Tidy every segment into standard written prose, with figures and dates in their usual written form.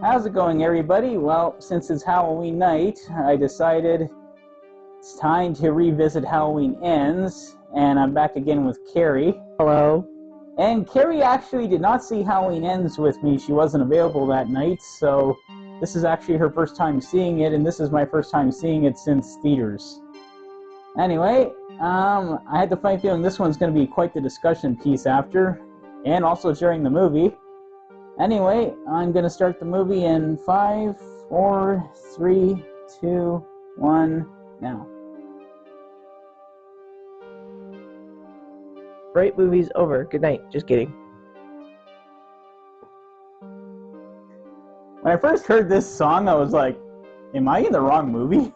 How's it going, everybody? Well, since it's Halloween night, I decided it's time to revisit Halloween Ends, and I'm back again with Carrie. Hello. And Carrie actually did not see Halloween Ends with me. She wasn't available that night, so this is actually her first time seeing it, and this is my first time seeing it since theaters. Anyway, I had the funny feeling this one's going to be quite the discussion piece after, and also during the movie. Anyway, I'm going to start the movie in 5, 4, 3, 2, 1, now. Right, movie's over. Good night. Just kidding. When I first heard this song, I was like, am I in the wrong movie?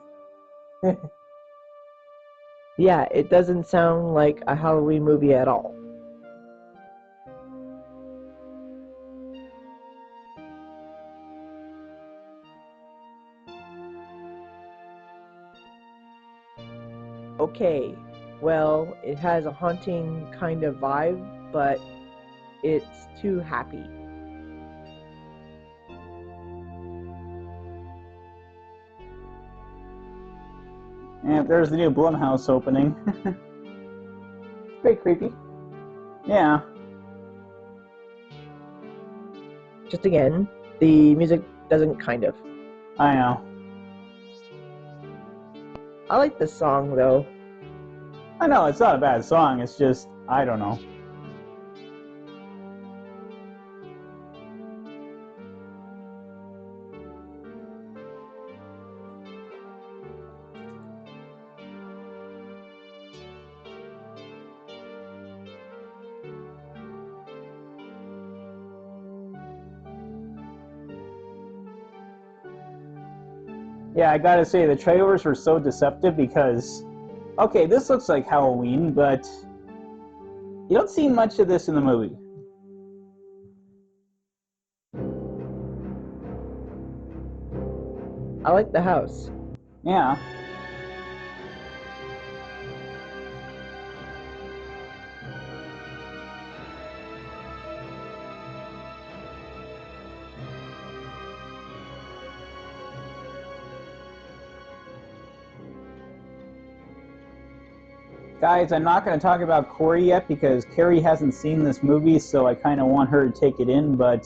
Yeah, it doesn't sound like a Halloween movie at all. Okay, well, it has a haunting kind of vibe, but it's too happy. And there's the new Blumhouse opening. Pretty creepy. Yeah. Just again, the music doesn't kind of. I know. I like this song, though. I know, it's not a bad song, it's just, I don't know. Yeah, I gotta say, the trailers were so deceptive because, okay, this looks like Halloween, but you don't see much of this in the movie. I like the house. Yeah. Guys, I'm not going to talk about Corey yet because Carrie hasn't seen this movie, so I kind of want her to take it in, but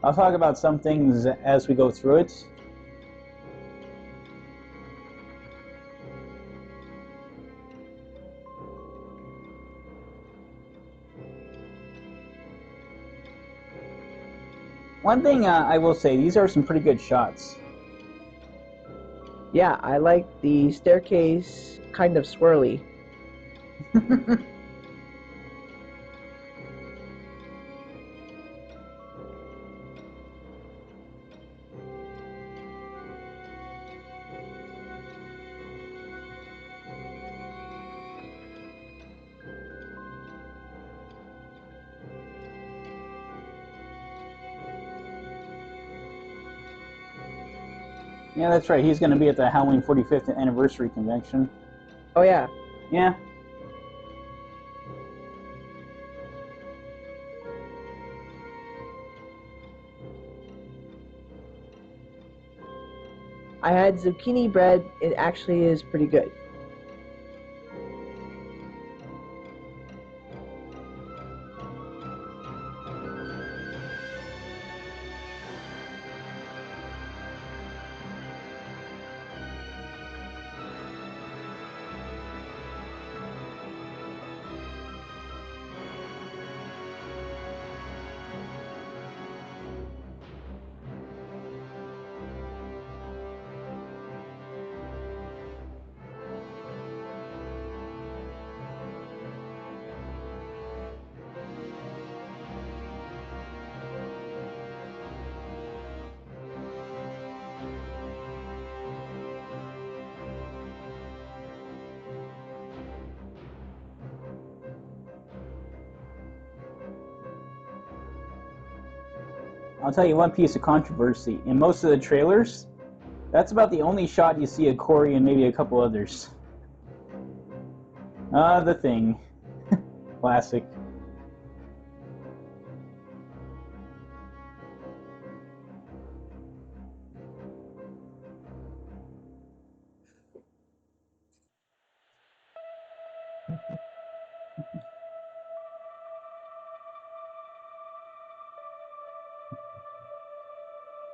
I'll talk about some things as we go through it. One thing I will say, these are some pretty good shots. Yeah, I like the staircase kind of swirly. Yeah, that's right. He's going to be at the Halloween 45th anniversary convention. Oh, yeah. Yeah. I had zucchini bread. It actually is pretty good. I'll tell you one piece of controversy. In most of the trailers, that's about the only shot you see of Corey and maybe a couple others. The Thing. Classic.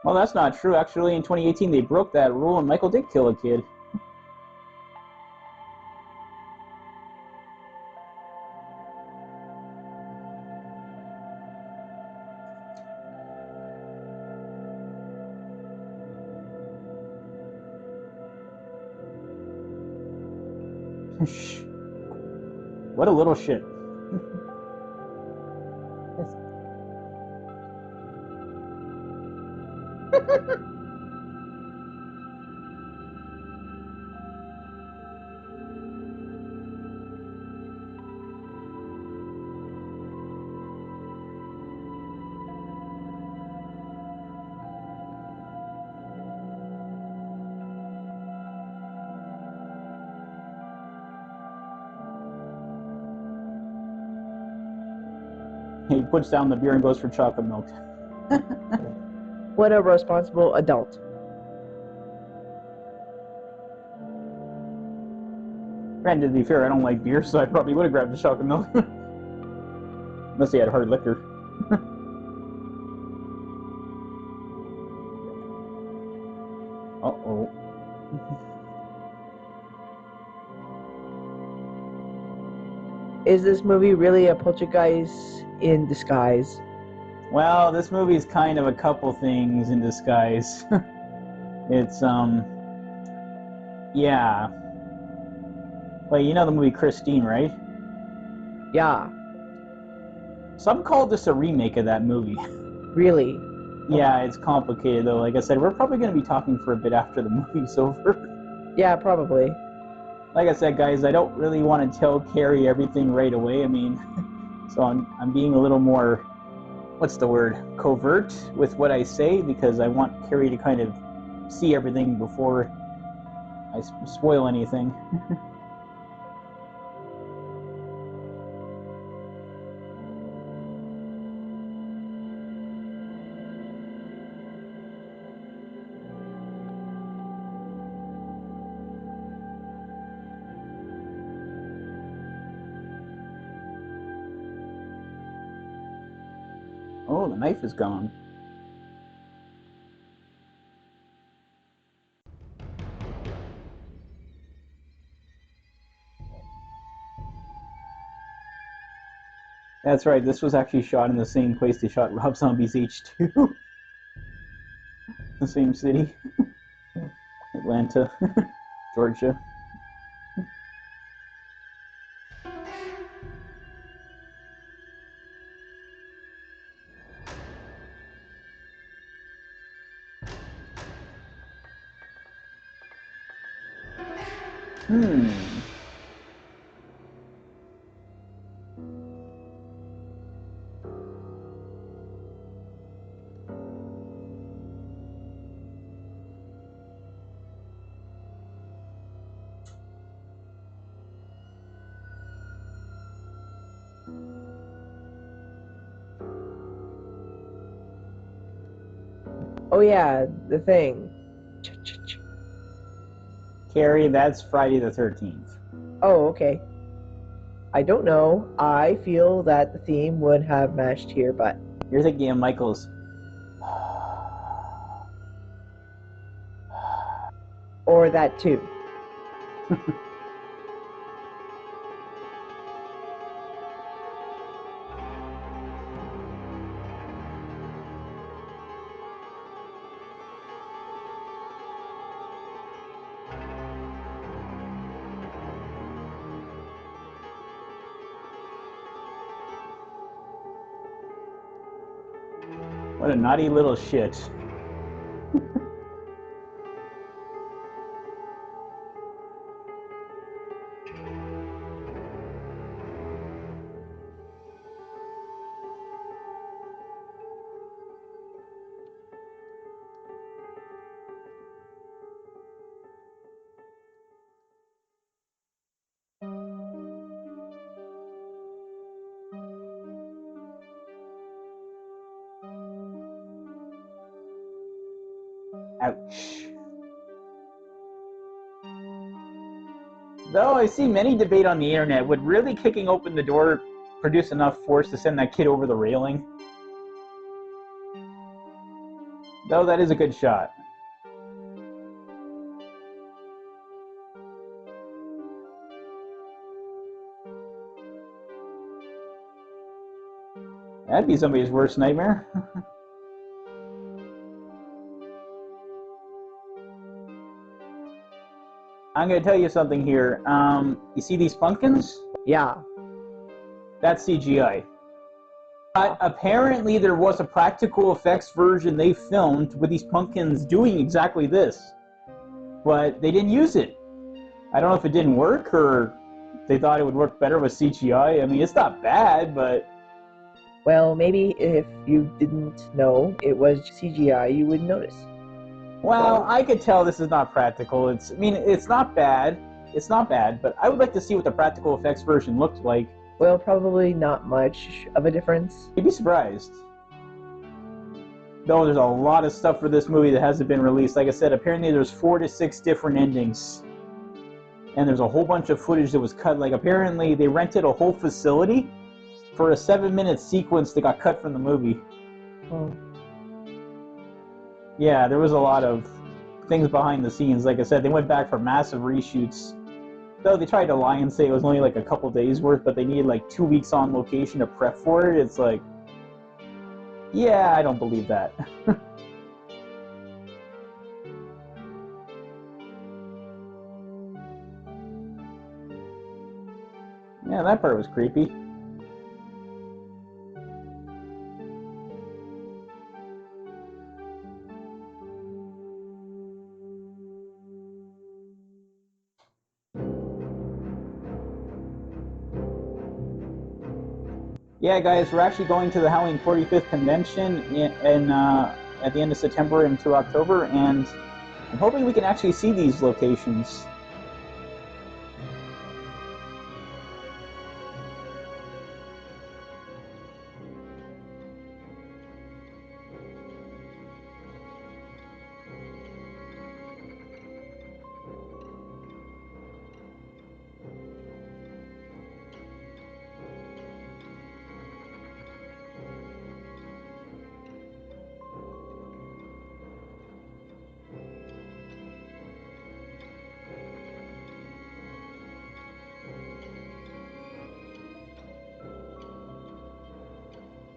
Well, that's not true. Actually, in 2018, they broke that rule, and Michael did kill a kid. What a little shit. He puts down the beer and goes for chocolate milk. What a responsible adult. Granted, to be fair, I don't like beer, so I probably would have grabbed the chocolate milk. Unless he had hard liquor. Uh-oh. Is this movie really a poltergeist in disguise? Well, this movie is kind of a couple things in disguise. It's, yeah. Well, you know the movie Christine, right? Yeah, Some called this a remake of that movie. really. Yeah, it's complicated though. Like I said, we're probably going to be talking for a bit after the movie's over. Yeah, probably. Like I said, guys, I don't really want to tell Carrie everything right away. I mean, so I'm being a little more, what's the word, covert with what I say, because I want Carrie to kind of see everything before I spoil anything. Oh, the knife is gone. That's right, this was actually shot in the same place they shot Rob Zombie's H2. The same city. Atlanta, Georgia. Hmm. Oh yeah, the thing. Carrie, that's Friday the 13th. Oh, okay. I don't know. I feel that the theme would have matched here, but You're thinking of Michael's. or that too. What a naughty little shit. Ouch. Though I see many debate on the internet, would really kicking open the door produce enough force to send that kid over the railing? Though that is a good shot. That'd be somebody's worst nightmare. I'm going to tell you something here. You see these pumpkins? Yeah. That's CGI. Apparently there was a practical effects version they filmed with these pumpkins doing exactly this. But they didn't use it. I don't know if it didn't work or they thought it would work better with CGI. I mean, it's not bad, but... Well, maybe if you didn't know it was CGI, you would notice. Well, I could tell this is not practical. It's not bad. It's not bad, but I would like to see what the practical effects version looked like. Well, probably not much of a difference. You'd be surprised. Though there's a lot of stuff for this movie that hasn't been released. Like I said, apparently there's 4 to 6 different endings. And there's a whole bunch of footage that was cut. Like, apparently they rented a whole facility for a 7-minute sequence that got cut from the movie. Oh. Yeah, there was a lot of things behind the scenes. Like I said, they went back for massive reshoots. Though they tried to lie and say it was only like a couple days worth, but they needed like 2 weeks on location to prep for it. It's like, yeah, I don't believe that. Yeah, that part was creepy. Yeah, guys, we're actually going to the Halloween 45th convention at the end of September into October, and I'm hoping we can actually see these locations.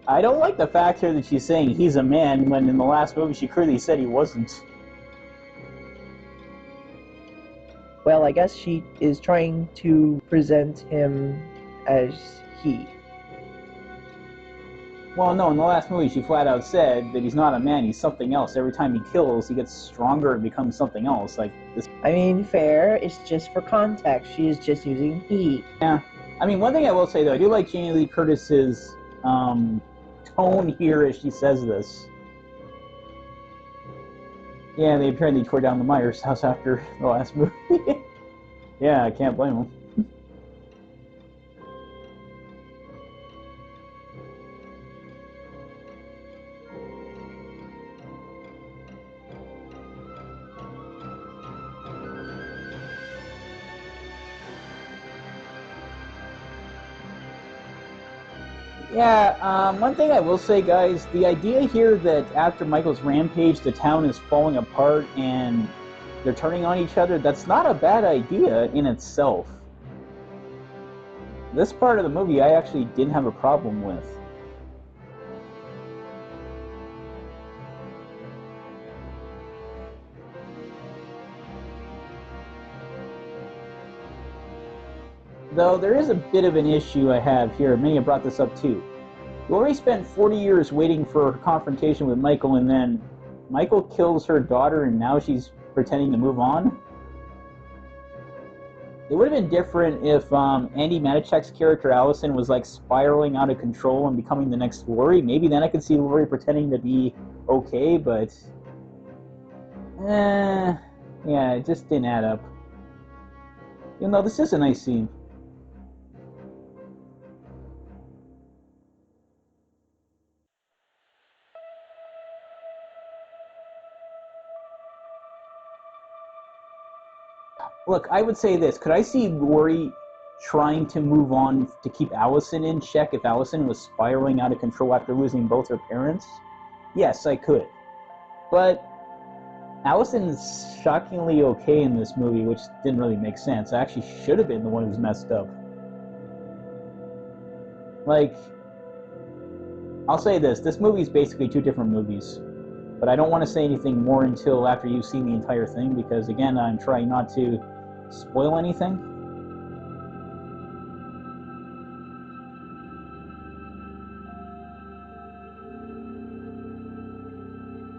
I don't like the fact here that she's saying he's a man when in the last movie she clearly said he wasn't. Well, I guess she is trying to present him as he. Well, no, in the last movie she flat out said that he's not a man, he's something else. Every time he kills, he gets stronger and becomes something else. Like this. I mean, fair, it's just for context. She is just using he. Yeah. I mean, one thing I will say, though, I do like Jamie Lee Curtis's tone here as she says this. Yeah, they apparently tore down the Myers house after the last movie. Yeah, I can't blame them. Yeah, one thing I will say, guys, the idea here that after Michael's rampage, the town is falling apart and they're turning on each other, that's not a bad idea in itself. This part of the movie I actually didn't have a problem with. Though there is a bit of an issue I have here, many have brought this up too. Laurie spent 40 years waiting for her confrontation with Michael, and then Michael kills her daughter and now she's pretending to move on. It would have been different if Andy Manichek's character Allison was like spiraling out of control and becoming the next Laurie. Maybe then I could see Laurie pretending to be okay, but yeah, it just didn't add up. Even though this is a nice scene. Look, I would say this. Could I see Laurie trying to move on to keep Allison in check if Allison was spiraling out of control after losing both her parents? Yes, I could. But Allison's shockingly okay in this movie, which didn't really make sense. I actually should have been the one who's messed up. Like, I'll say this movie is basically two different movies. But I don't want to say anything more until after you've seen the entire thing, because again, I'm trying not to spoil anything.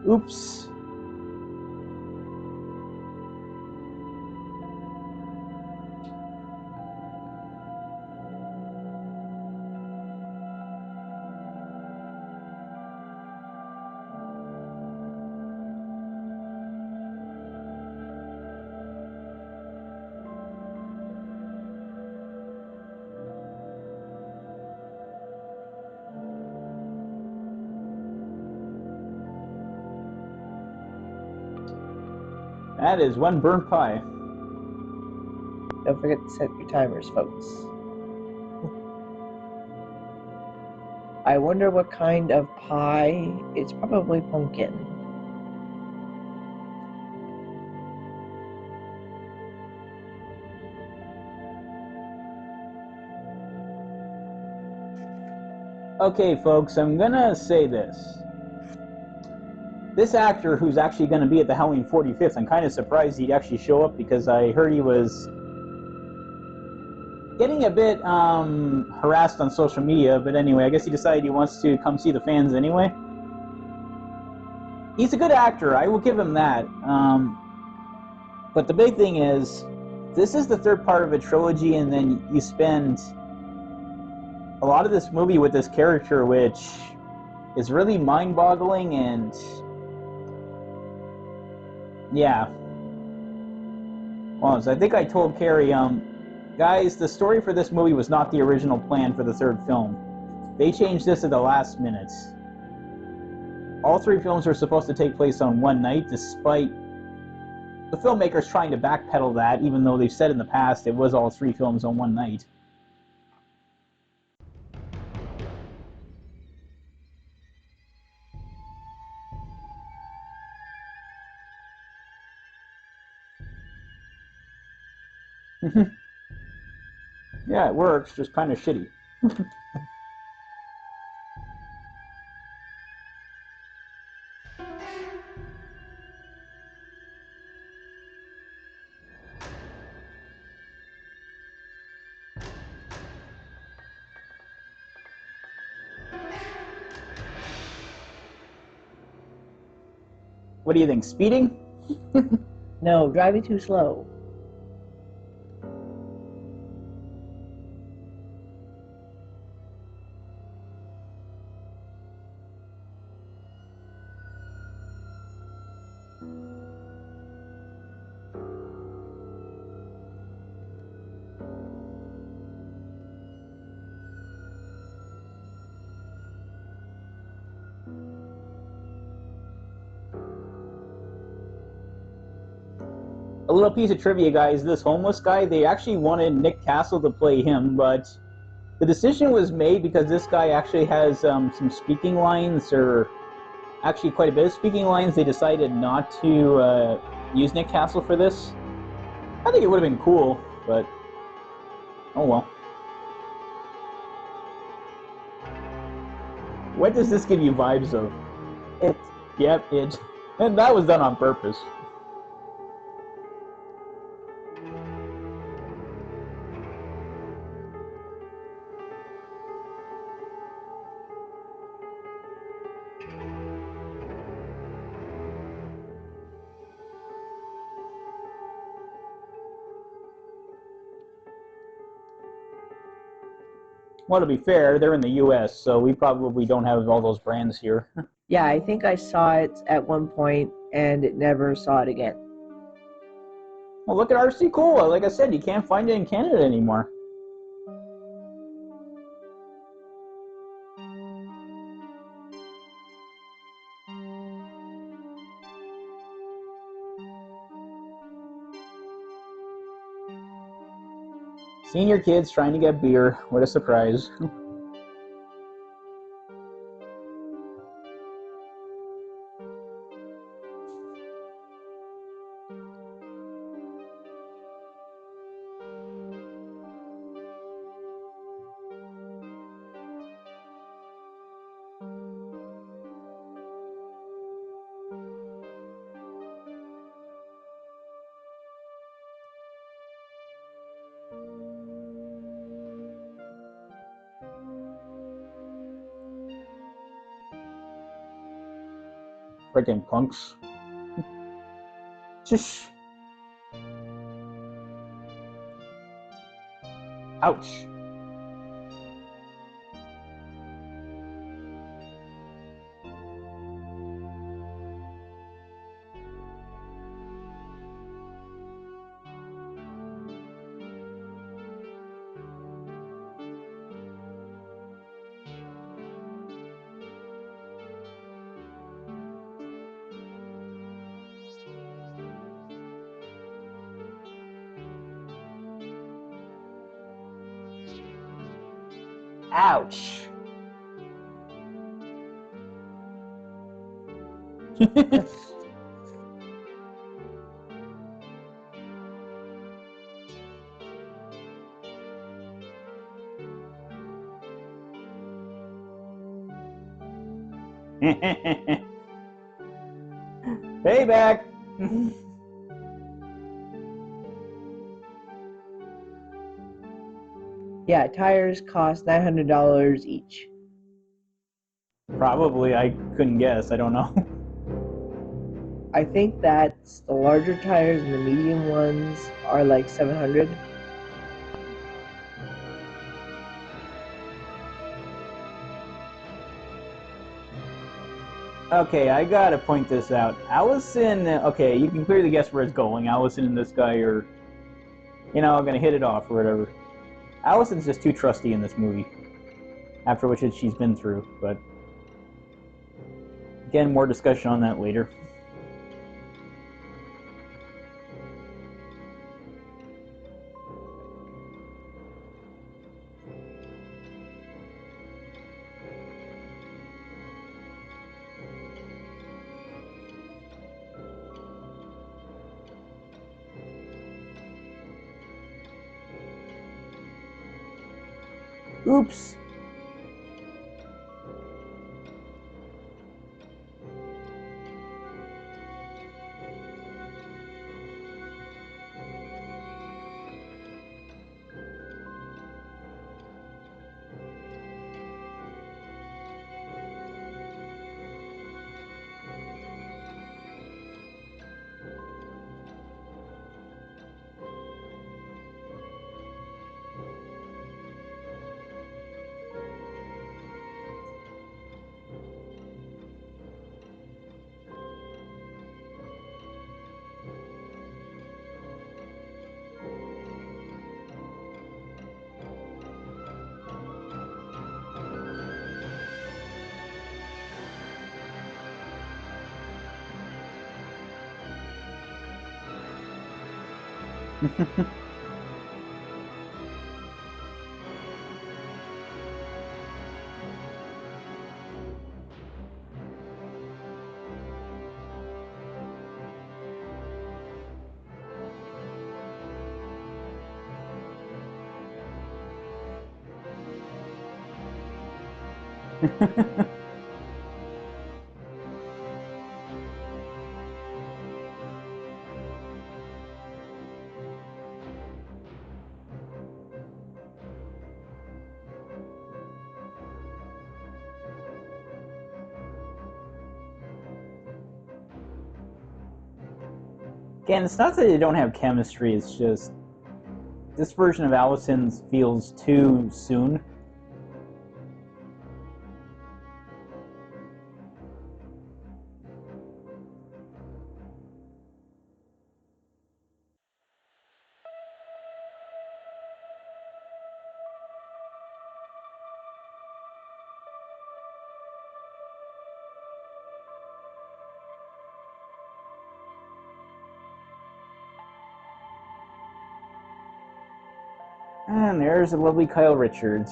Oops. That is one burnt pie. Don't forget to set your timers, folks. I wonder what kind of pie. It's probably pumpkin. Okay, folks, I'm gonna say this. This actor who's actually going to be at the Halloween 45th, I'm kind of surprised he'd actually show up, because I heard he was getting a bit harassed on social media, but anyway, I guess he decided he wants to come see the fans anyway. He's a good actor, I will give him that. But the big thing is, this is the third part of a trilogy, and then you spend a lot of this movie with this character, which is really mind-boggling, and yeah. Well, so I think I told Carrie, guys, the story for this movie was not the original plan for the third film. They changed this at the last minute. All three films were supposed to take place on one night, despite the filmmakers trying to backpedal that, even though they've said in the past it was all three films on one night. Yeah, it works, just kind of shitty. What do you think, speeding? No, driving too slow. A little piece of trivia, guys, this homeless guy, they actually wanted Nick Castle to play him, but the decision was made because this guy actually has some speaking lines, or actually quite a bit of speaking lines. They decided not to use Nick Castle for this. I think it would have been cool, but oh well. What does this give you vibes of? It. Yep, it. And that was done on purpose. Well, to be fair, they're in the U.S., so we probably don't have all those brands here. Yeah, I think I saw it at one point and never saw it again. Well, look at RC Cola. Like I said, you can't find it in Canada anymore. Senior kids trying to get beer. What a surprise. Right then, punks. Shush. Ouch. Ouch. Payback. Yeah, tires cost $900 each. Probably. I couldn't guess. I don't know. I think that's the larger tires and the medium ones are like 700. Okay, I gotta point this out. Allison, okay, you can clearly guess where it's going. Allison and this guy are, gonna hit it off or whatever. Allison's just too trusty in this movie, after which she's been through, but again, more discussion on that later. Oops. Again, it's not that they don't have chemistry, it's just this version of Allison's feels too soon. And there's the lovely Kyle Richards.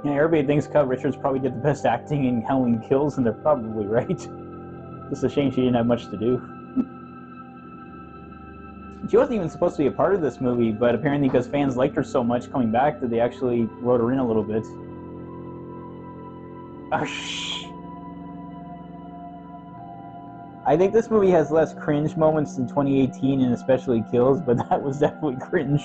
Yeah, everybody thinks Kyle Richards probably did the best acting in Halloween Kills, and they're probably right. Just a shame she didn't have much to do. She wasn't even supposed to be a part of this movie, but apparently because fans liked her so much coming back that they actually wrote her in a little bit. Oh, shh. I think this movie has less cringe moments than 2018, and especially kills, but that was definitely cringe.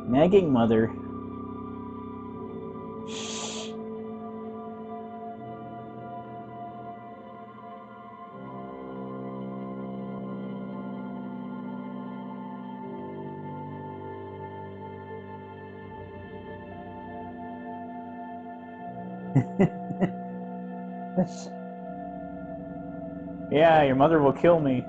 Nagging mother. Shh. Yeah, your mother will kill me.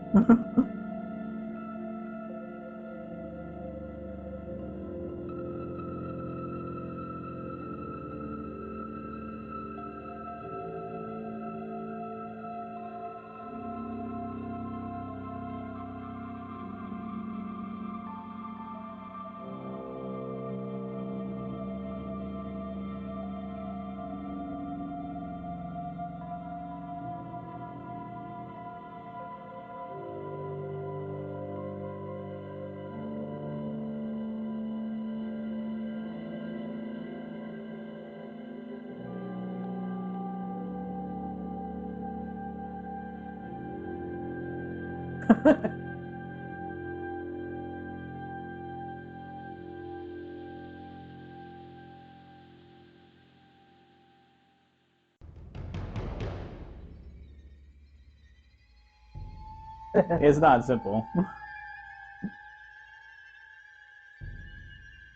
It's not simple.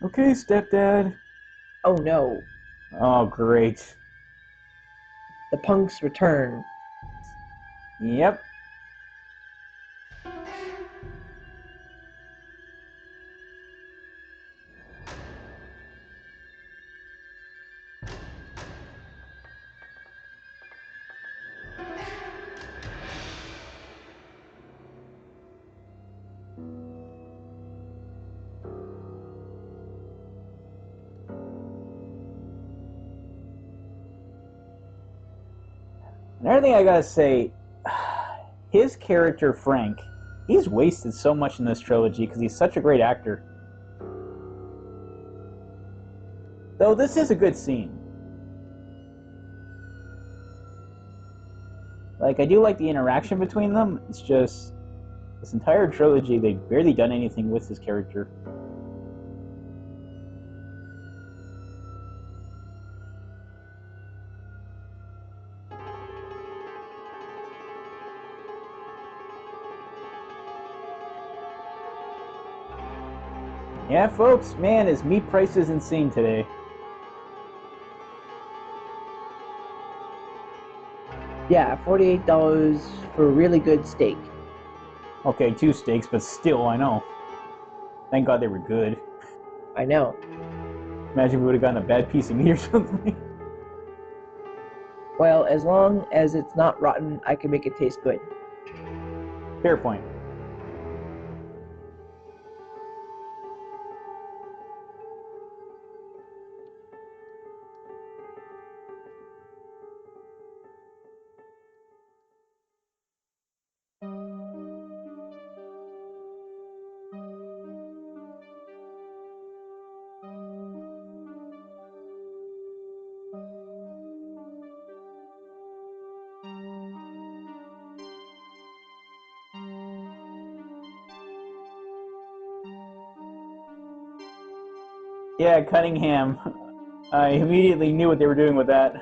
Okay, stepdad. Oh no, Oh, great. the punks return. Yep. Another thing I gotta say, his character Frank, he's wasted so much in this trilogy because he's such a great actor. Though this is a good scene. Like, I do like the interaction between them. It's just this entire trilogy, they've barely done anything with his character. Yeah, folks, man, his meat price is insane today. Yeah, $48 for a really good steak. Okay, 2 steaks, but still, I know. Thank God they were good. I know. Imagine if we would have gotten a bad piece of meat or something. Well, as long as it's not rotten, I can make it taste good. Fair point. Yeah, Cunningham. I immediately knew what they were doing with that.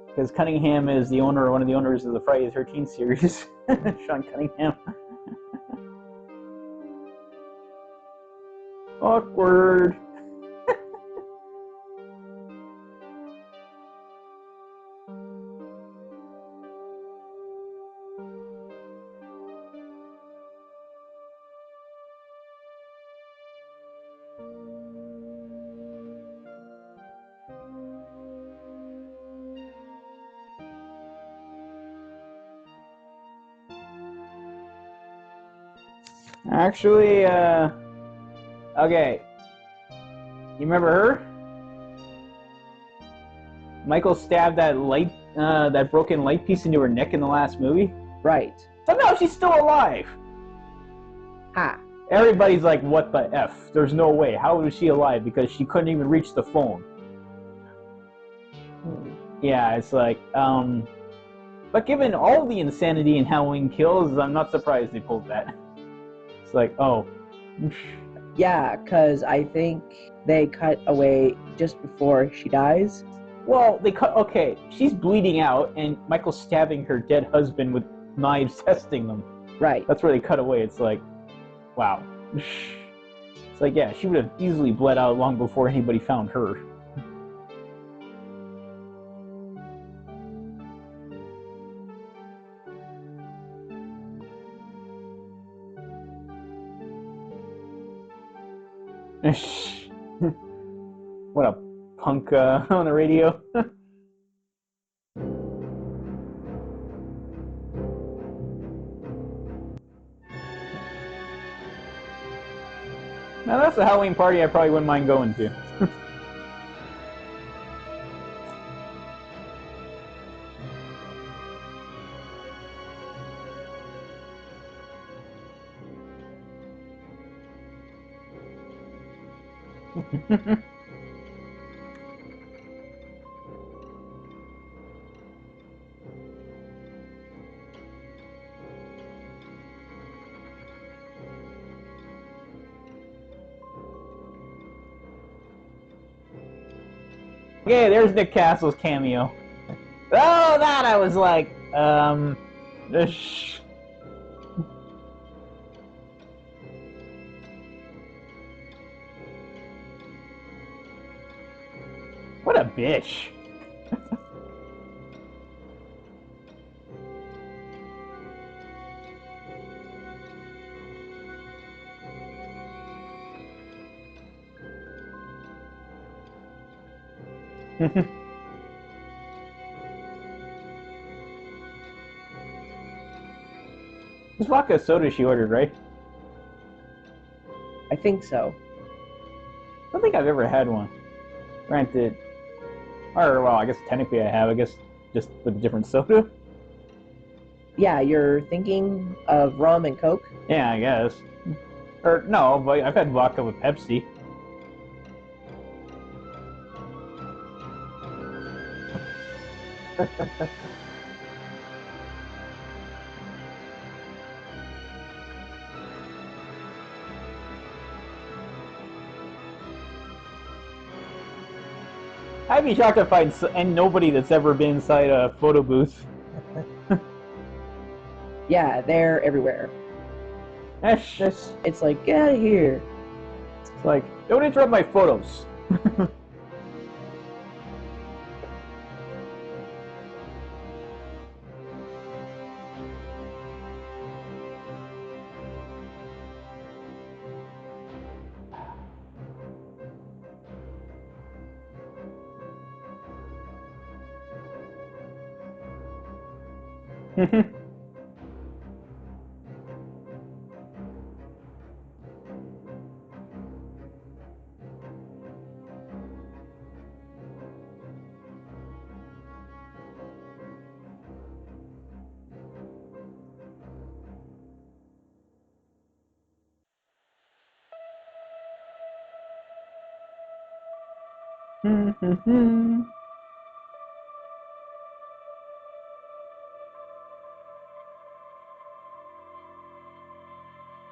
Because Cunningham is the owner, one of the owners of the Friday the 13th series. Sean Cunningham. Awkward. Actually, okay. You remember her? Michael stabbed that broken light piece into her neck in the last movie. Right. Somehow she's still alive. Ha. Everybody's like, what the F? There's no way. How was she alive? Because she couldn't even reach the phone. Yeah, it's like, but given all the insanity in Halloween Kills, I'm not surprised they pulled that. It's like, oh. Yeah, because I think they cut away just before she dies. Well, they cut, okay, she's bleeding out, and Michael's stabbing her dead husband with knives, testing them. Right. That's where they cut away. It's like, wow. It's like, yeah, she would have easily bled out long before anybody found her. What a punk on the radio. Now that's a Halloween party I probably wouldn't mind going to. Okay, there's Nick Castle's cameo. Oh, that I was like, what a bitch. This vodka soda she ordered, right? I think so. I don't think I've ever had one. Granted, or well, I guess technically I have. I guess just with a different soda. Yeah, you're thinking of rum and Coke? Yeah, I guess. Or no, but I've had vodka with Pepsi. I'd be shocked to find and nobody that's ever been inside a photo booth. Yeah, they're everywhere. It's like, get out of here. It's like, don't interrupt my photos.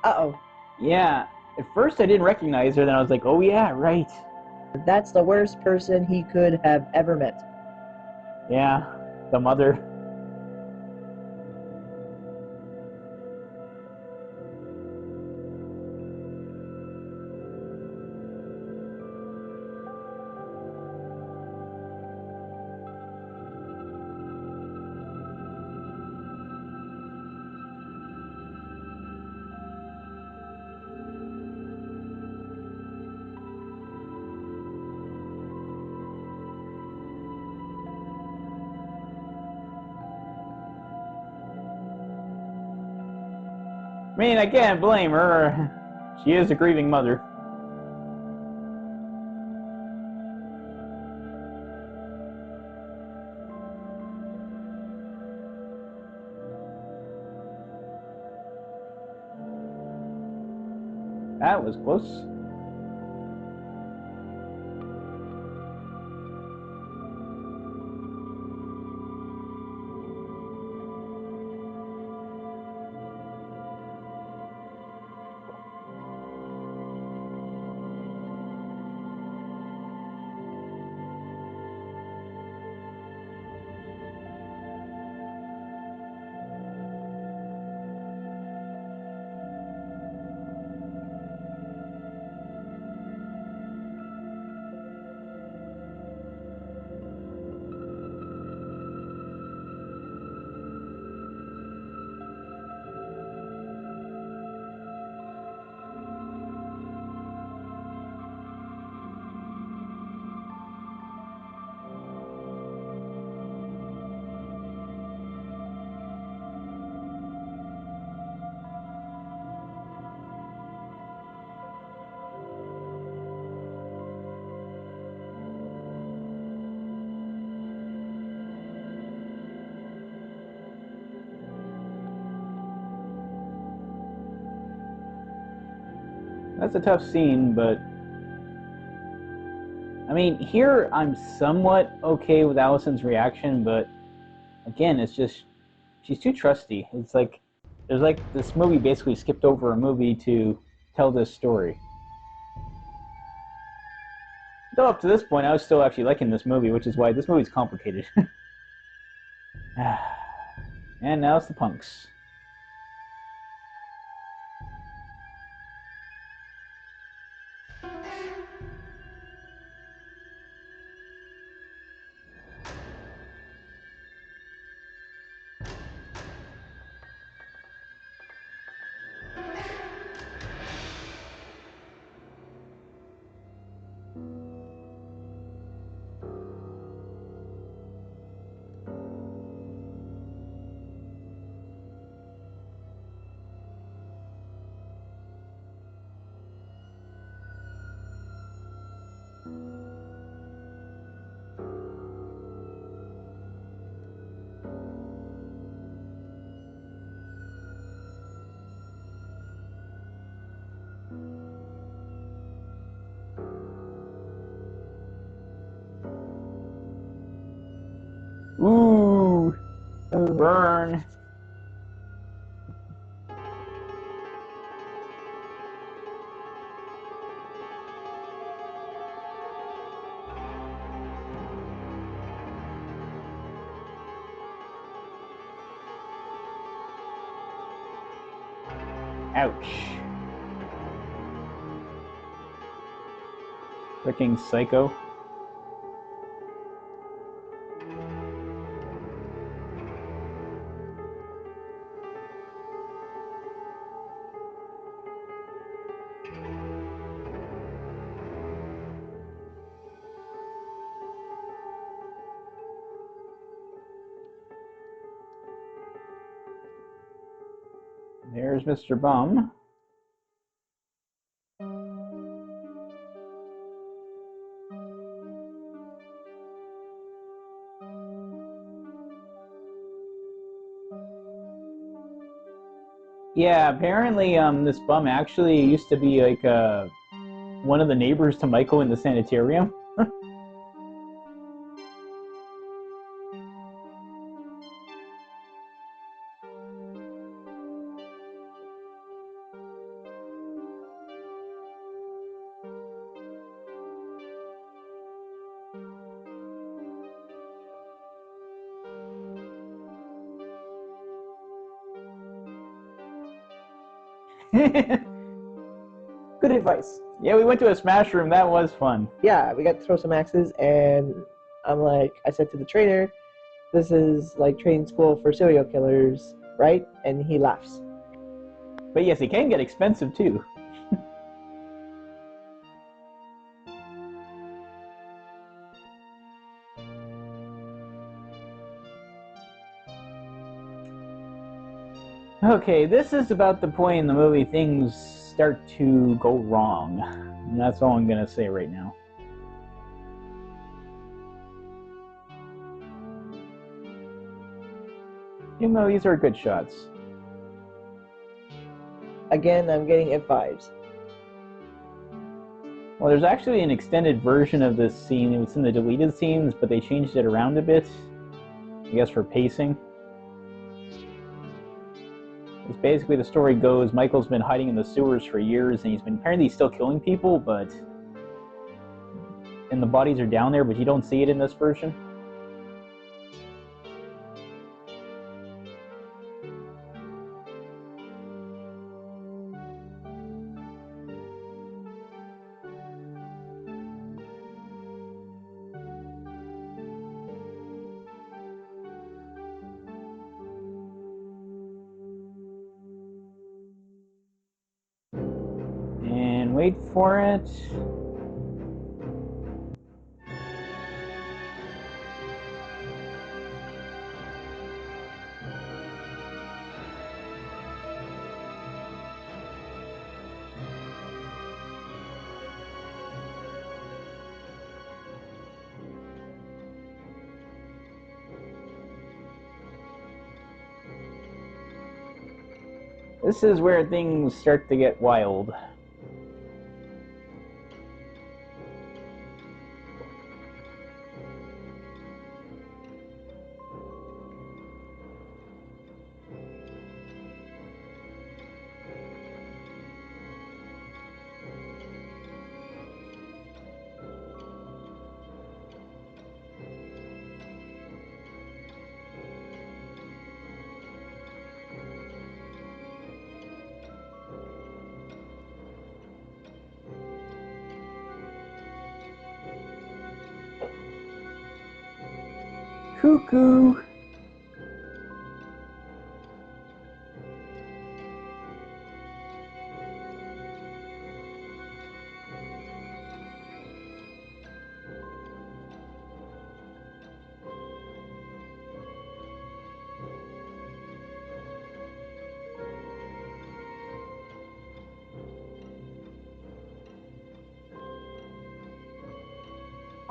Uh-oh. Yeah, at first I didn't recognize her, then I was like, oh yeah, right. That's the worst person he could have ever met. Yeah, the mother. I mean, I can't blame her. She is a grieving mother. That was close. That's a tough scene, but I mean, here I'm somewhat okay with Allison's reaction, but again, it's just she's too trusty. It's like there's like this movie basically skipped over a movie to tell this story. Though up to this point, I was still actually liking this movie, which is why this movie's complicated. And now it's the punks. Ooh, burn. Ouch. Freaking psycho. There's Mr. Bum. Yeah, apparently this bum actually used to be like one of the neighbors to Michael in the sanitarium. Good advice. Yeah, we went to a smash room. That was fun. Yeah, we got to throw some axes, and I said to the trainer, this is like training school for serial killers, right? And he laughs. But yes, it can get expensive too. Okay, this is about the point in the movie things start to go wrong. And that's all I'm gonna say right now. Even though these are good shots. Again, I'm getting F5s. Well, there's actually an extended version of this scene. It was in the deleted scenes, but they changed it around a bit. I guess for pacing. It's basically the story goes, Michael's been hiding in the sewers for years, and he's been apparently still killing people, but... and the bodies are down there, but you don't see it in this version. And wait for it. This is where things start to get wild. Cuckoo!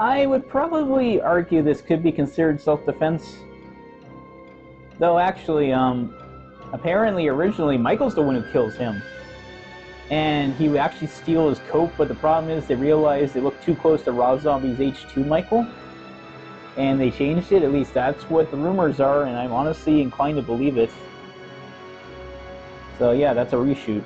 I would probably argue this could be considered self-defense. Though actually, apparently originally Michael's the one who kills him. And he would actually steal his coat, but the problem is they realized they looked too close to Rob Zombie's H2 Michael. And they changed it, at least that's what the rumors are, and I'm honestly inclined to believe it. So yeah, that's a reshoot.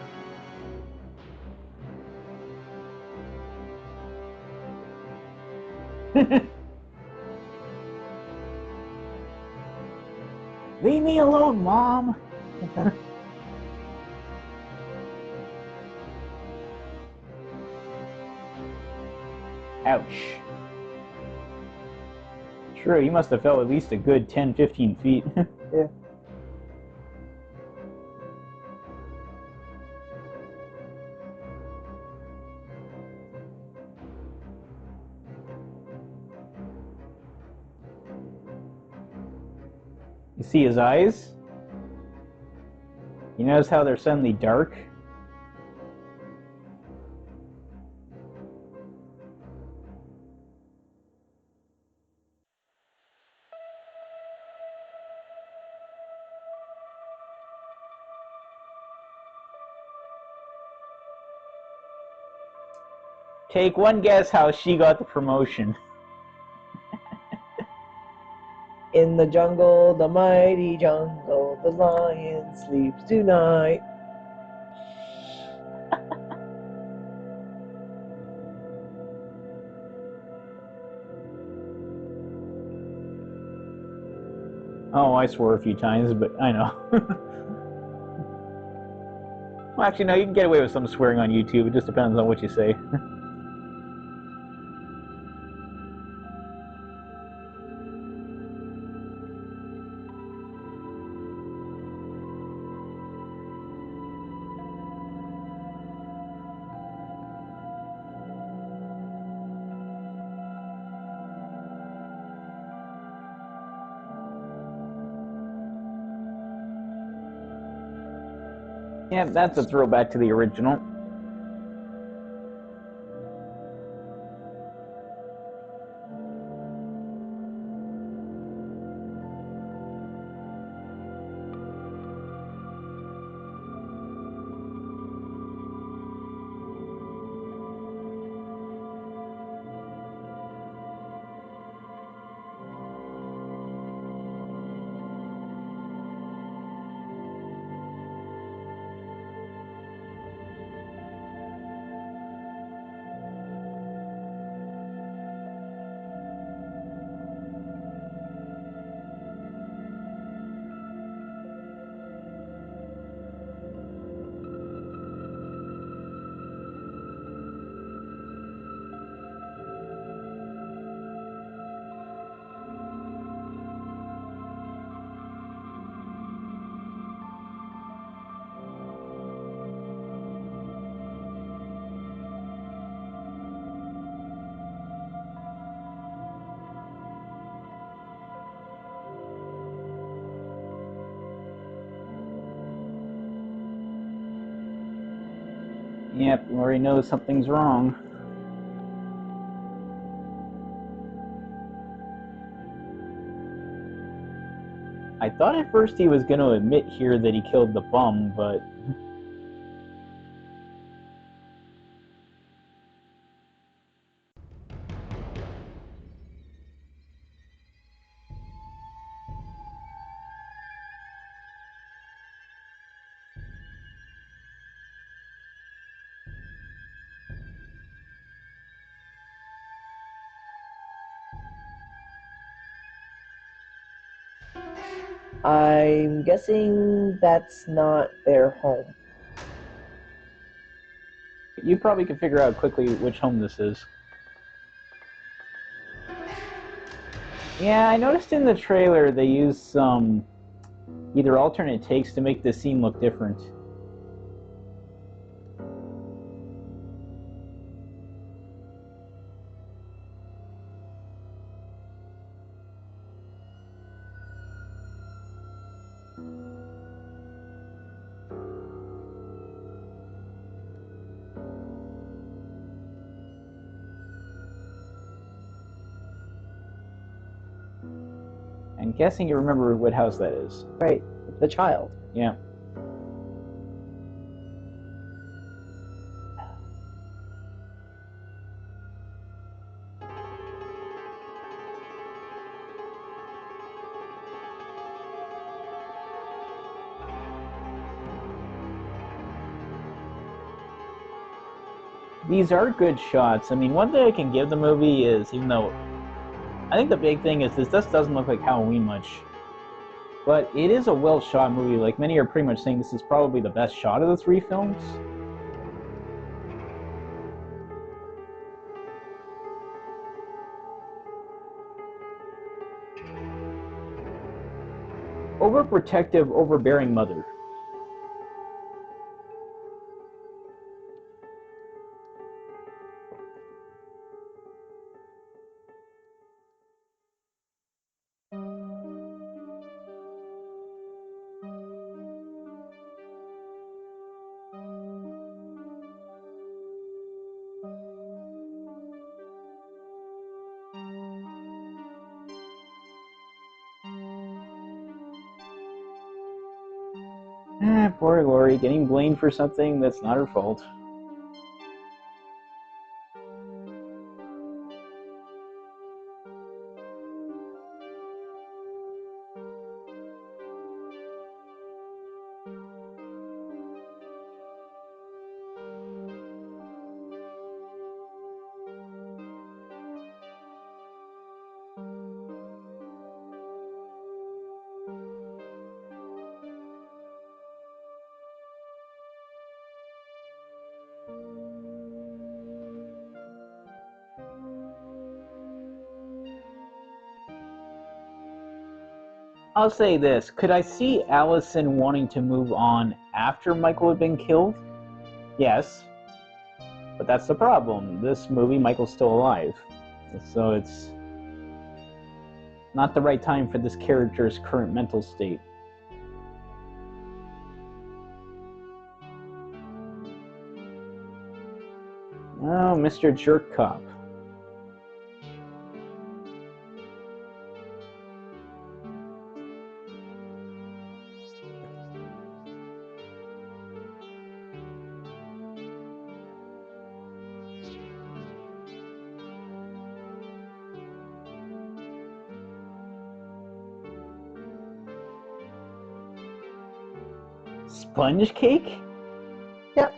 Leave me alone, Mom! Ouch. True, he must have fell at least a good 10-15 feet. Yeah. You see his eyes? You notice how they're suddenly dark? Take one guess how she got the promotion. In the jungle, the mighty jungle, the lion sleeps tonight. Oh, I swore a few times, but I know. Well, actually, no, you can get away with some swearing on YouTube. It just depends on what you say. Yeah, that's a throwback to the original. Yep, Laurie knows something's wrong. I thought at first he was going to admit here that he killed the bum, but... I'm guessing that's not their home. You probably could figure out quickly which home this is. Yeah, I noticed in the trailer they used some either alternate takes to make the scene look different. I'm guessing you remember what house that is. Right, the child. Yeah. These are good shots. I mean, one thing I can give the movie is, even though I think the big thing is this just doesn't look like Halloween much, but it is a well-shot movie. Like, many are pretty much saying this is probably the best shot of the three films. Overprotective, overbearing mother. Poor Laurie, getting blamed for something that's not her fault. I'll say this, could I see Allison wanting to move on after Michael had been killed? Yes. But that's the problem. This movie, Michael's still alive. So it's not the right time for this character's current mental state. Oh, Mr. Jerk Cop. Sponge cake? Yep.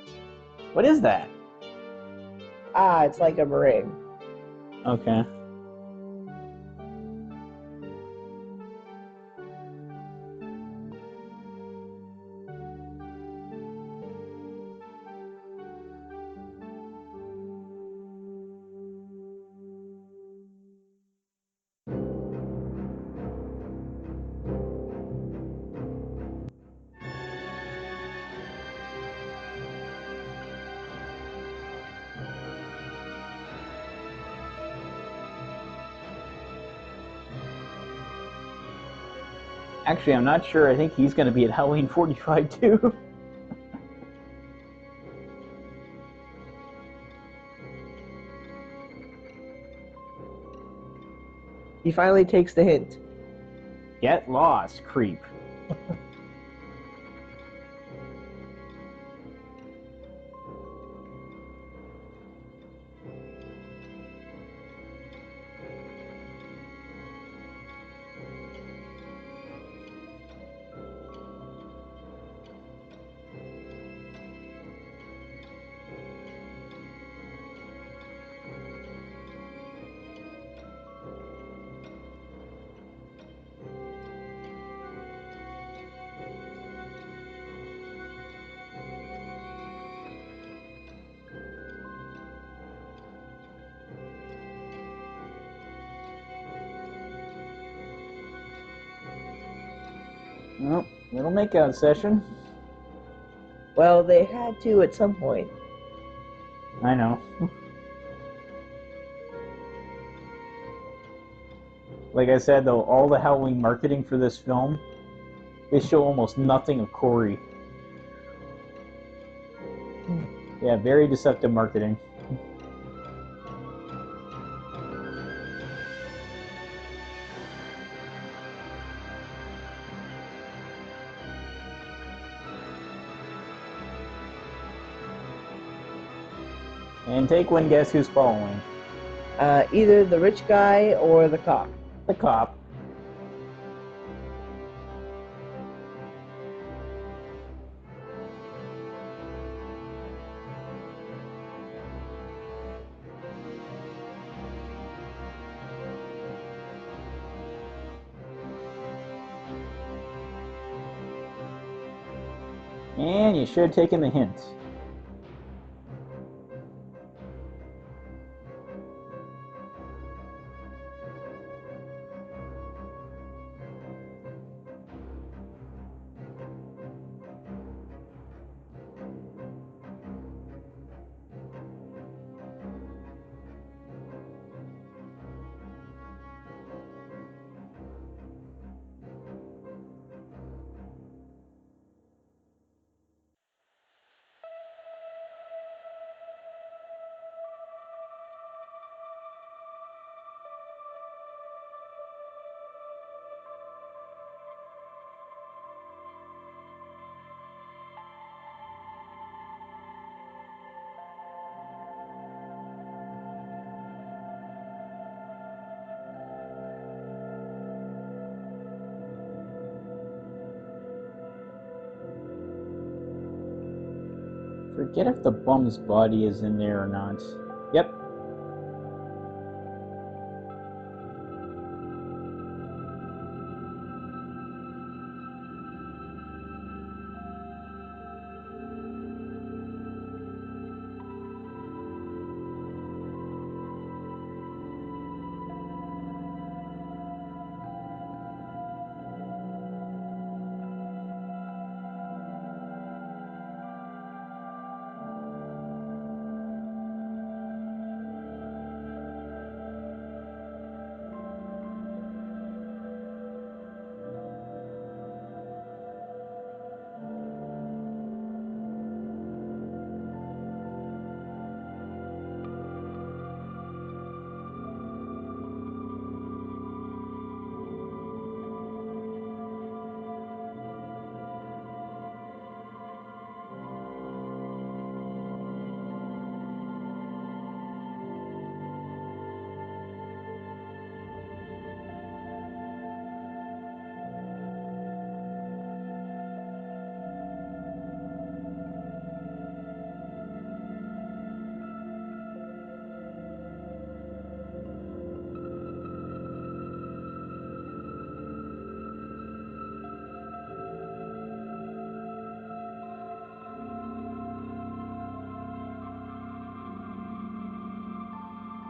What is that? It's like a meringue. Okay. Actually, I'm not sure. I think he's going to be at Halloween 45 too. He finally takes the hint. Get lost, creep. Well, little makeout session. Well, they had to at some point. I know. Like I said, though, all the Halloween marketing for this film, they show almost nothing of Corey. Yeah, very deceptive marketing. And take one guess who's following. Either the rich guy or the cop. The cop. And you should have taken the hint. Forget if the bum's body is in there or not. Yep.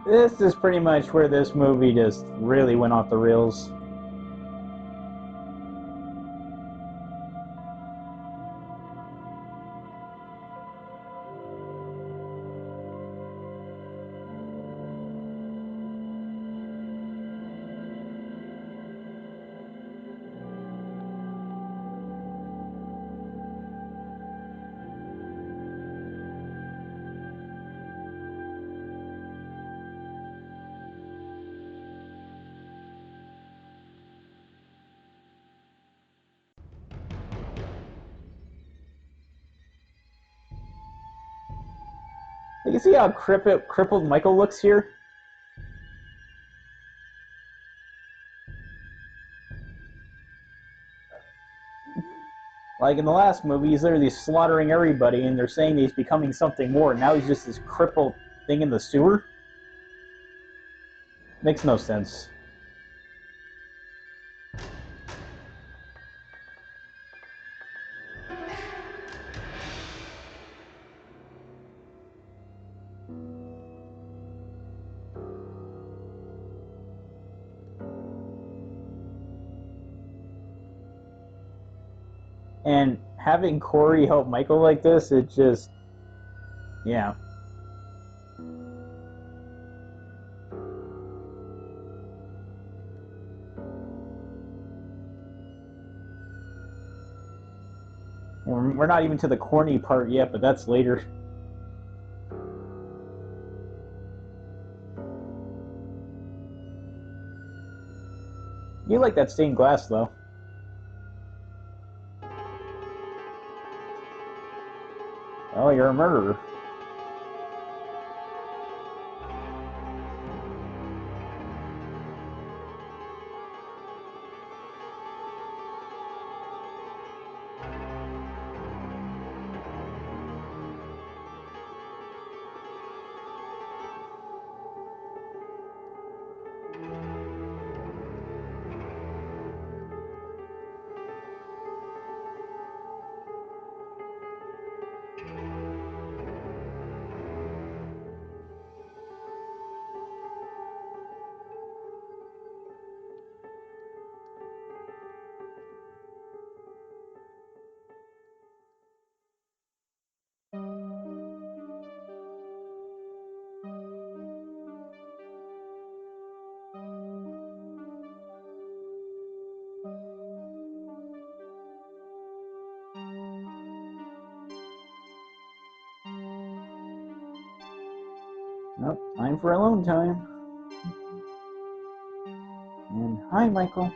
This is pretty much where this movie just really went off the rails. You see how crippled Michael looks here? Like in the last movie, he's literally slaughtering everybody, and they're saying he's becoming something more. Now he's just this crippled thing in the sewer? Makes no sense. And having Corey help Michael like this, it just... yeah. We're not even to the corny part yet, but that's later. You like that stained glass, though. Oh, you're a murderer. Nope, time for alone time. And hi, Michael.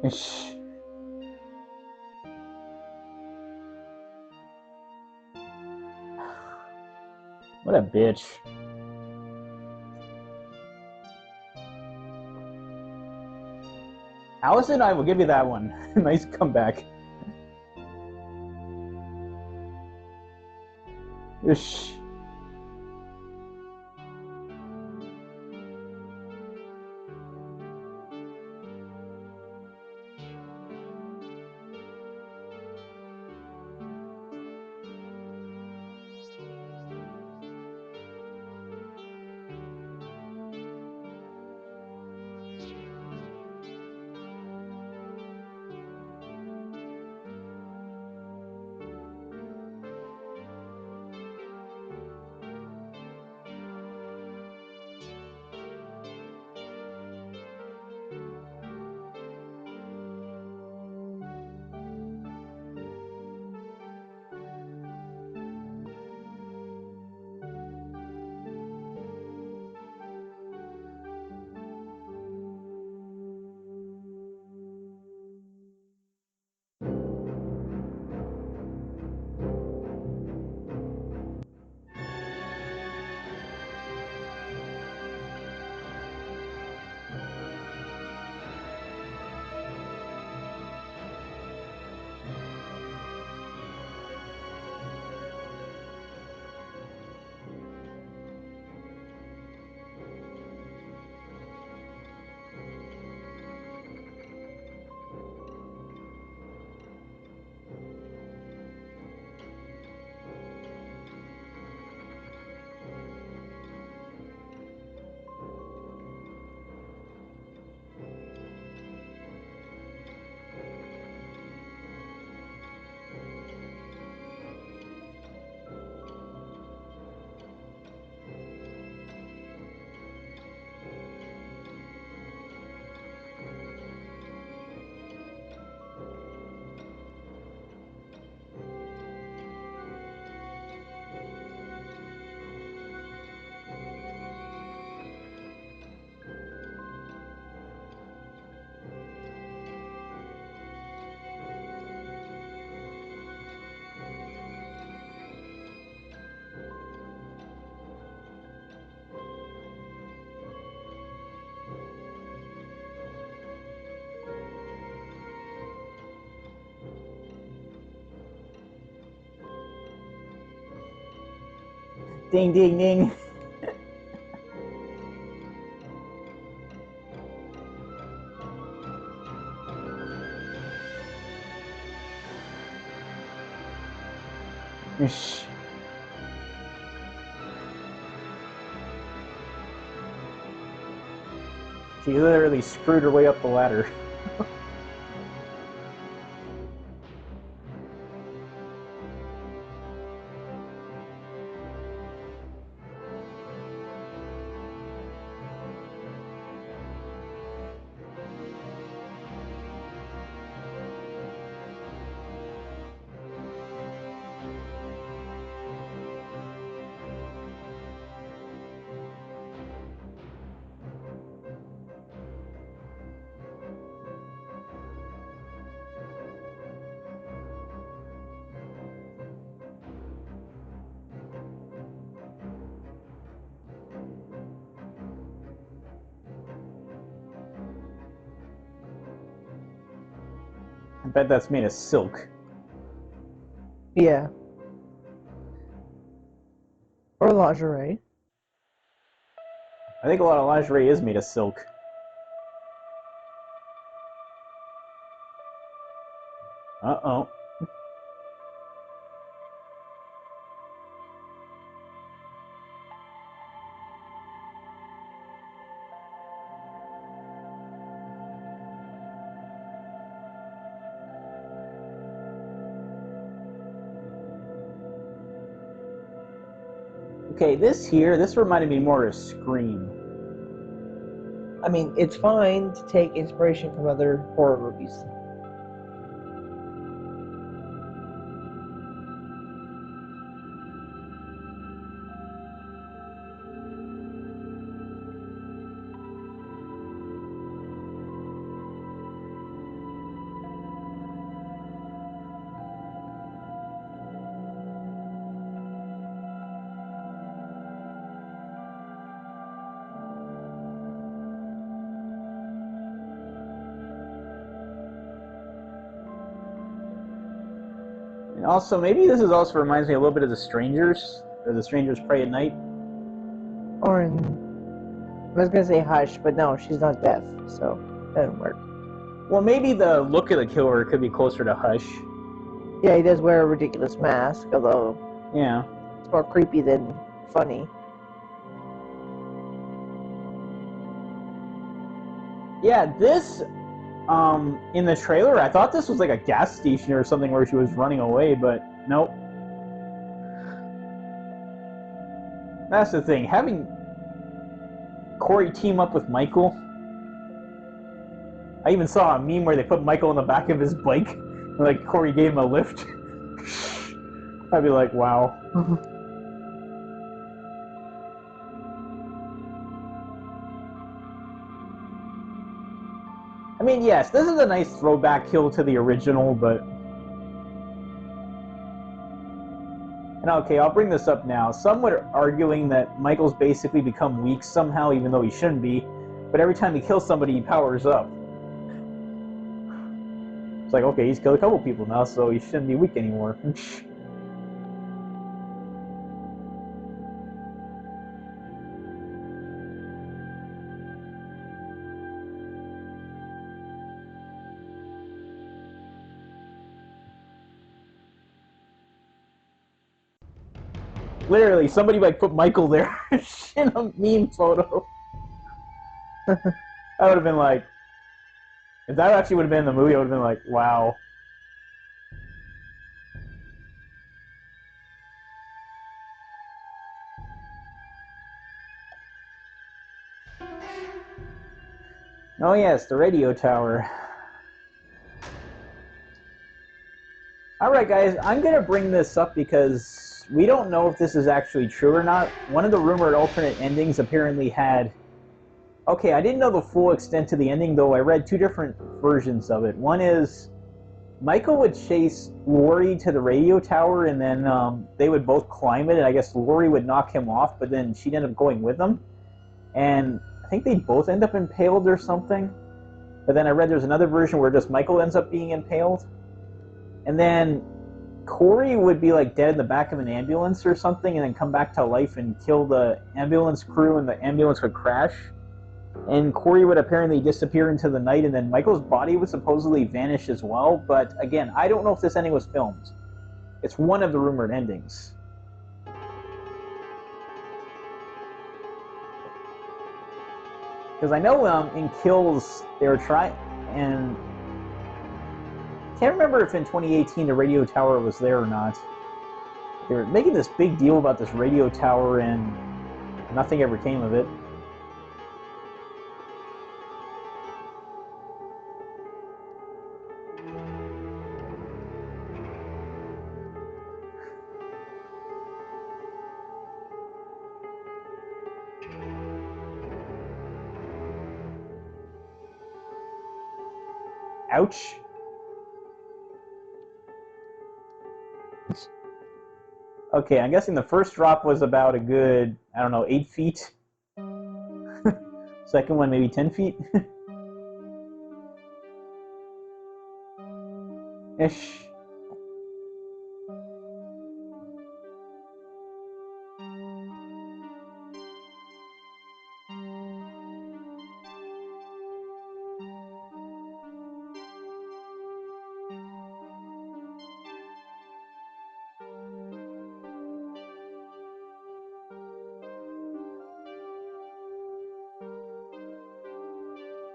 Shh. What a bitch. Allison, I will give you that one. Nice comeback. Shh. Ding, ding, ding. Shh. She literally screwed her way up the ladder. I bet that's made of silk. Yeah. Or lingerie. I think a lot of lingerie is made of silk. Uh-oh. Okay, this reminded me more of Scream. I mean, it's fine to take inspiration from other horror movies. And also, maybe this is also reminds me a little bit of The Strangers, or The Strangers Pray at Night. Or in... I was gonna say Hush, but no, she's not deaf, so that doesn't work. Well, maybe the look of the killer could be closer to Hush. Yeah, he does wear a ridiculous mask, although Yeah. it's more creepy than funny. Yeah, this, in the trailer, I thought this was like a gas station or something where she was running away, but nope. That's the thing, having Corey team up with Michael. I even saw a meme where they put Michael on the back of his bike, and like Corey gave him a lift. I'd be like, wow. I mean, yes, this is a nice throwback kill to the original, but... And okay, I'll bring this up now. Some were arguing that Michael's basically become weak somehow, even though he shouldn't be, but every time he kills somebody, he powers up. It's like, okay, he's killed a couple people now, so he shouldn't be weak anymore. Literally, somebody like put Michael there in a meme photo. That would have been like, if that actually would have been in the movie, I would have been like, wow. Oh yes, the radio tower. Alright guys, I'm gonna bring this up because we don't know if this is actually true or not. One of the rumored alternate endings apparently had... Okay, I didn't know the full extent to the ending, though I read two different versions of it. One is Michael would chase Laurie to the radio tower, and then they would both climb it, and I guess Laurie would knock him off, but then she'd end up going with him. And I think they both end up impaled or something. But then I read there's another version where just Michael ends up being impaled. And then Corey would be like dead in the back of an ambulance or something, and then come back to life and kill the ambulance crew, and the ambulance would crash. And Corey would apparently disappear into the night, and then Michael's body would supposedly vanish as well. But again, I don't know if this ending was filmed. It's one of the rumored endings. Because I know in Kills they were trying, and can't remember if in 2018 the radio tower was there or not. They were making this big deal about this radio tower, and nothing ever came of it. Ouch. Okay, I'm guessing the first drop was about a good, I don't know, 8 feet. Second one, maybe 10 feet. Ish.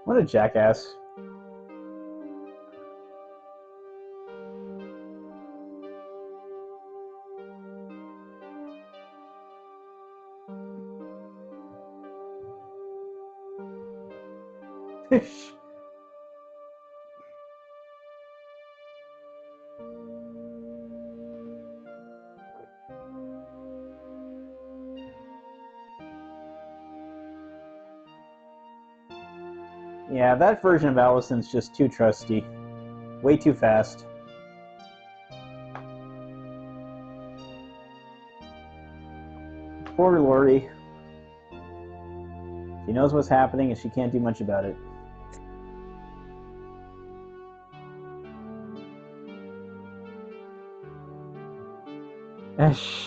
What a jackass. Ish. Yeah, that version of Allison's just too trusty. Way too fast. Poor Lori. She knows what's happening and she can't do much about it. Esh.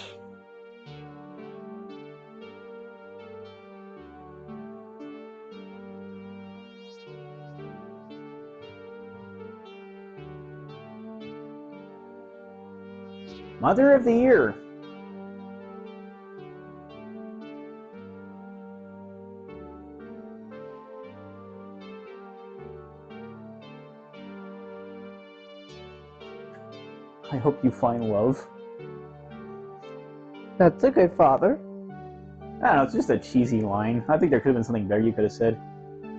Mother of the Year. I hope you find love. That's a good father. I don't know, it's just a cheesy line. I think there could have been something better you could have said.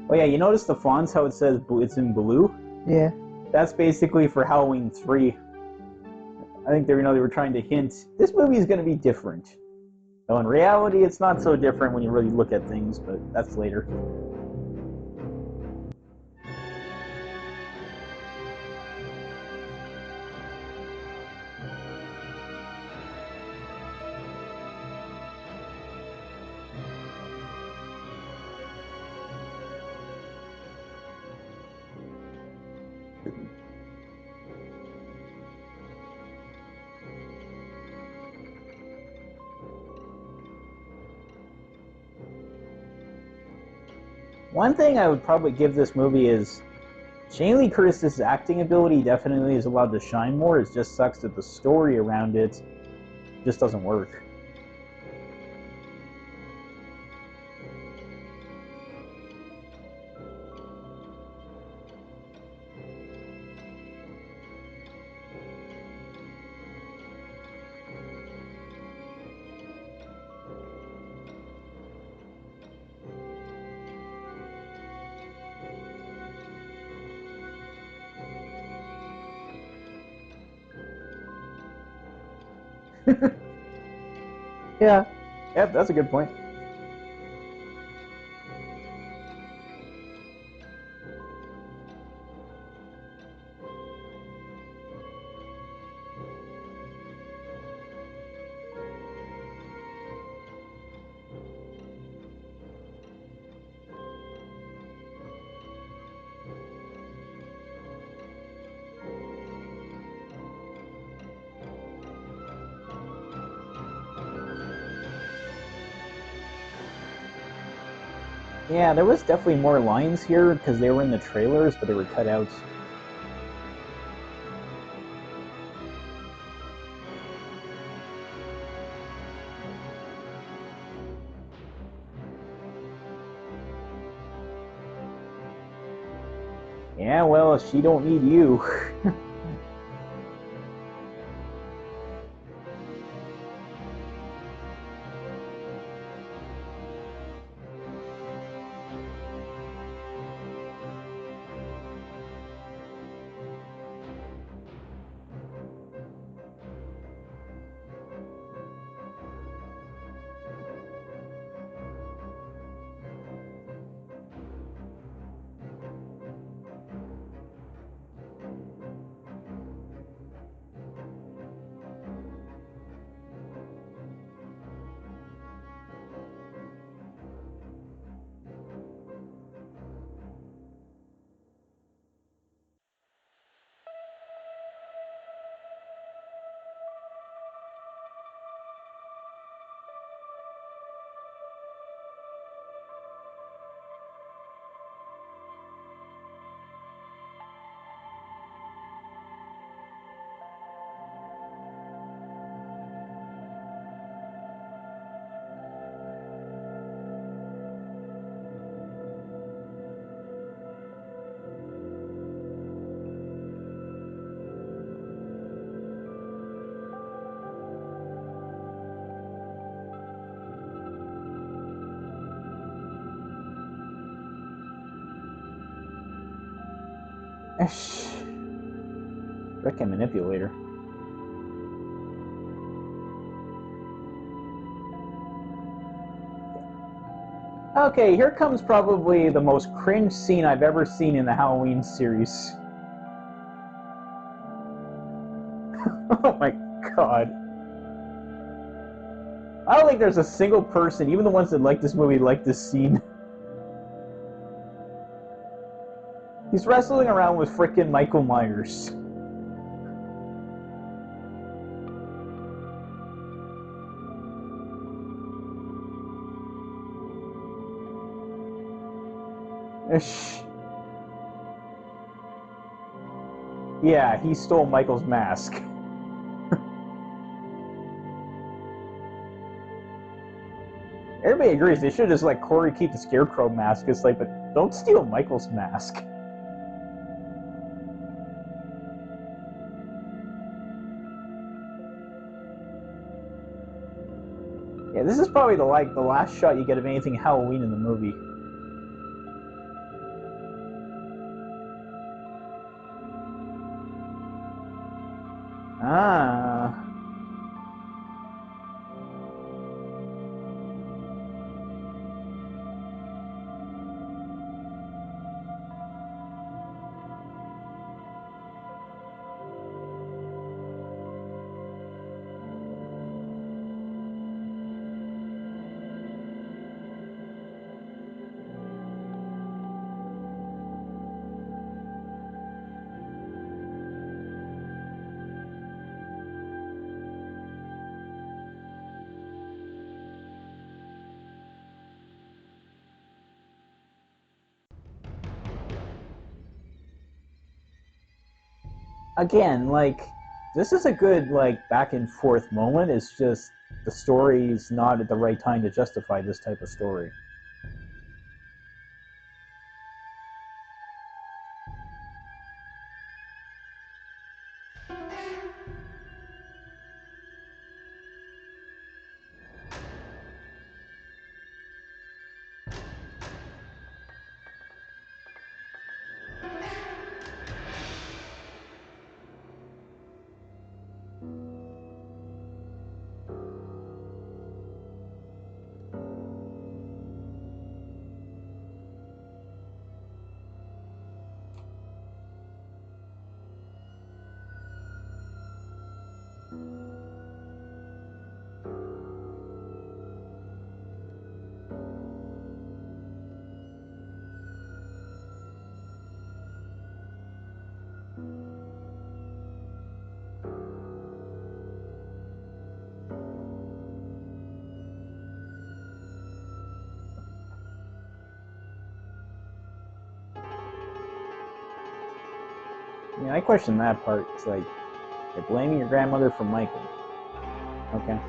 Oh yeah, you notice the fonts, how it says it's in blue? Yeah. That's basically for Halloween 3. I think they were trying to hint, this movie is going to be different. Though in reality, it's not so different when you really look at things, but that's later. One thing I would probably give this movie is Jamie Lee Curtis's acting ability definitely is allowed to shine more. It just sucks that the story around it just doesn't work. Yeah. Yep, that's a good point. Yeah, there was definitely more lines here because they were in the trailers, but they were cut out. Yeah, well, she don't need you. Frickin' manipulator. Okay, here comes probably the most cringe scene I've ever seen in the Halloween series. Oh my god. I don't think there's a single person, even the ones that like this movie, like this scene. He's wrestling around with frickin' Michael Myers. Yeah, he stole Michael's mask. Everybody agrees they should just let Corey keep the Scarecrow mask. It's like, but don't steal Michael's mask. Yeah, this is probably the last shot you get of anything Halloween in the movie. Ah. Again, like, this is a good, like, back and forth moment. It's just the story's not at the right time to justify this type of story. Yeah, I question that part. It's like, you're blaming your grandmother for Michael. Okay.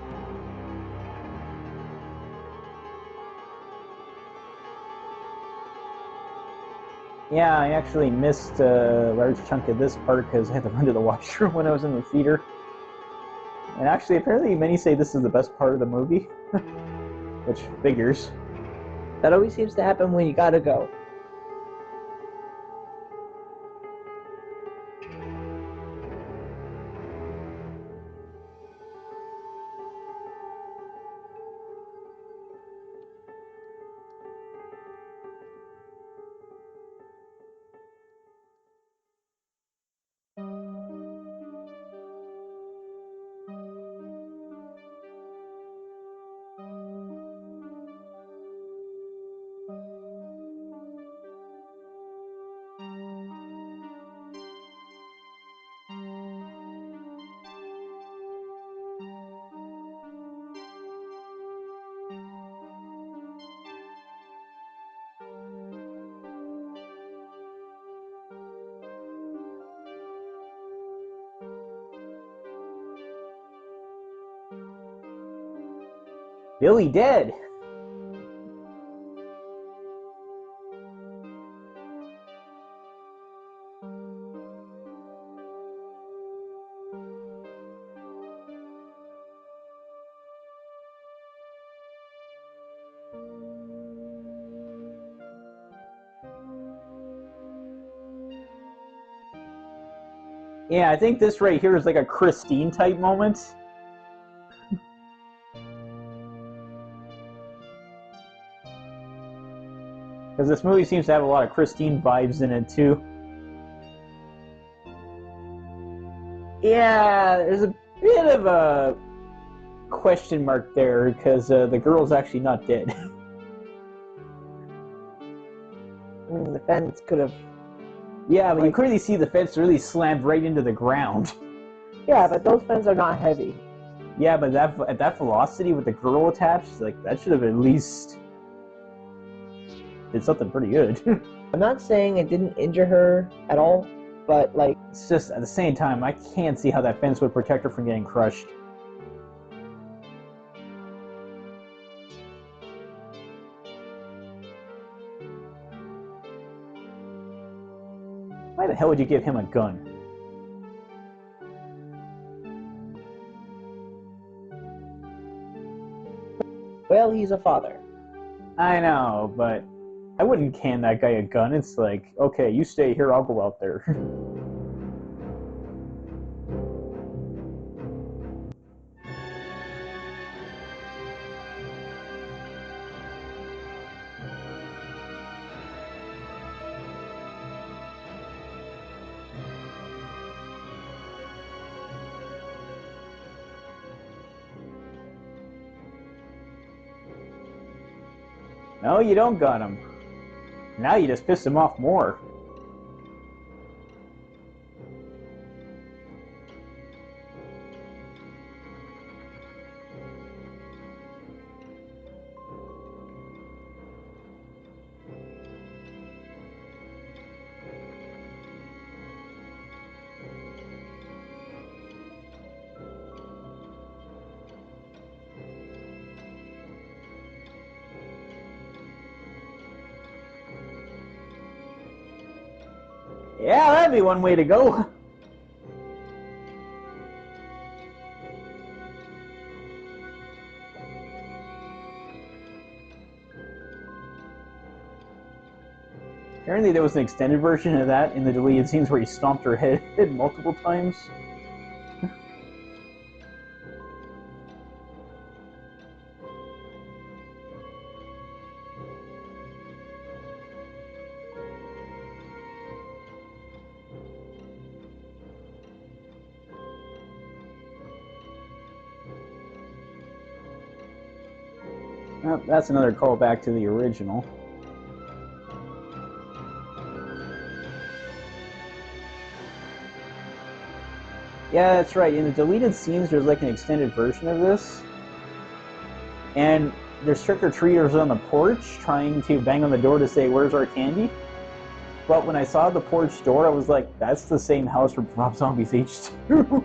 Yeah, I actually missed a large chunk of this part because I had to run to the washroom when I was in the theater. And actually, apparently many say this is the best part of the movie. Which figures. That always seems to happen when you gotta go. Billy dead! Yeah, I think this right here is like a Christine type moment. Because this movie seems to have a lot of Christine vibes in it too. Yeah, there's a bit of a question mark there because the girl's actually not dead. I mean, the fence could have. Yeah, but you clearly see the fence really slammed right into the ground. Yeah, but those fences are not heavy. Yeah, but at that velocity with the girl attached, like that should have at least did something pretty good. I'm not saying it didn't injure her at all, but like, It's just at the same time, I can't see how that fence would protect her from getting crushed. Why the hell would you give him a gun? well, he's a father. I know, but I wouldn't hand that guy a gun. It's like, okay, you stay here, I'll go out there. No, you don't gun him. Now you just piss him off more. Yeah, that'd be one way to go. Apparently there was an extended version of that in the deleted scenes where he stomped her head multiple times. Well, that's another callback to the original. Yeah, that's right. In the deleted scenes, there's like an extended version of this. And there's trick-or-treaters on the porch trying to bang on the door to say, "Where's our candy?" but when I saw the porch door, I was like, that's the same house from Rob Zombie's H2.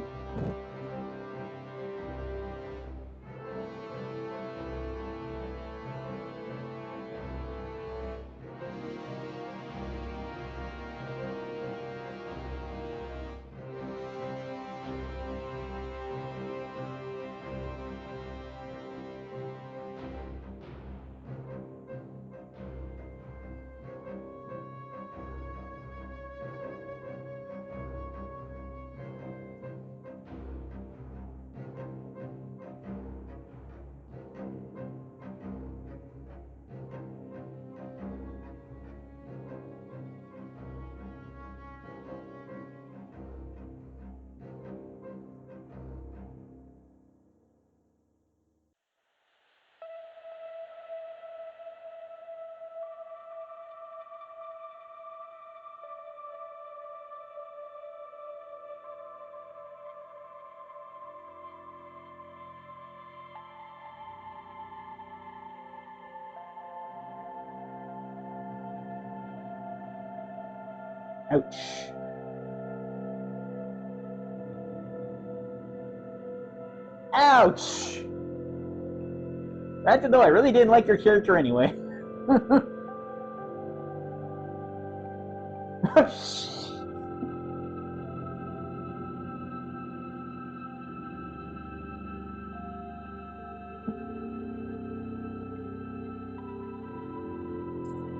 Ouch. Ouch! Granted, though, I really didn't like your character anyway.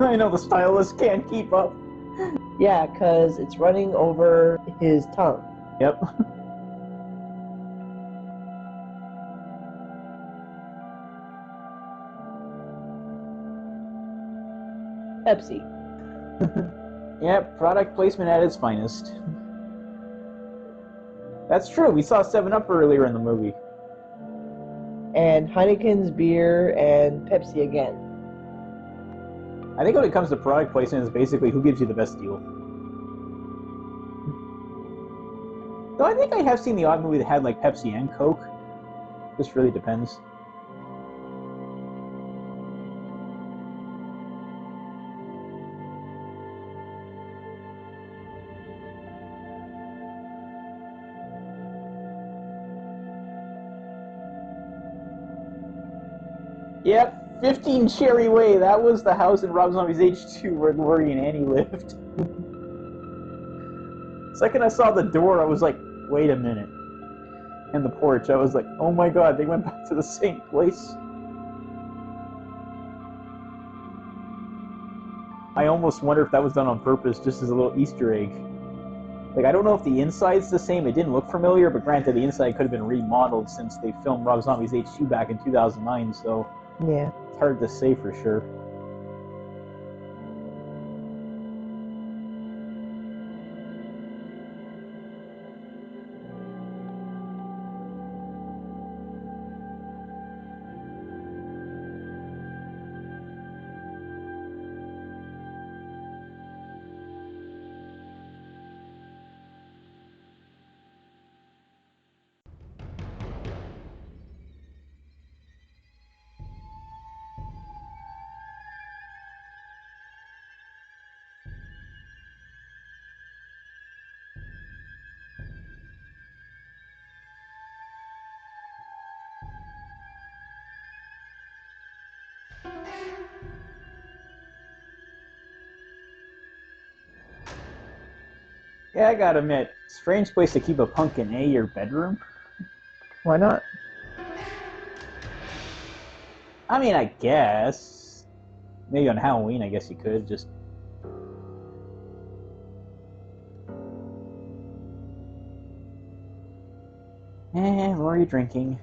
I know the stylist can't keep up. Yeah, because it's running over his tongue. Yep. Pepsi. Yep, product placement at its finest. That's true, we saw 7-Up earlier in the movie. And Heineken's beer and Pepsi again. I think when it comes to product placement, it's basically who gives you the best deal. Though I think I have seen the odd movie that had like Pepsi and Coke. This really depends. Yep, 15 Cherry Way. That was the house in Rob Zombie's H2 where Laurie and Annie lived. Second I saw the door, I was like, wait a minute. And the porch, I was like, oh my god, they went back to the same place. I almost wonder if that was done on purpose, just as a little Easter egg. Like, I don't know if the inside's the same, it didn't look familiar, but granted, the inside could have been remodeled since they filmed Rob Zombie's H2 back in 2009, so... Yeah. It's hard to say for sure. Yeah, I gotta admit, strange place to keep a pumpkin, eh? Your bedroom? Why not? I mean, I guess. Maybe on Halloween, I guess you could, just... Laurie drinking.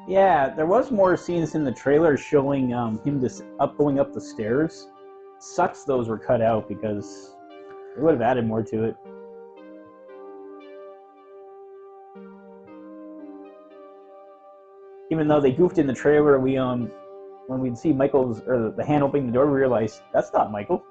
Yeah, there was more scenes in the trailer showing him just going up the stairs. Sucks those were cut out because it would have added more to it. Even though they goofed in the trailer, we when we'd see Michael's or the hand opening the door, we realized that's not Michael.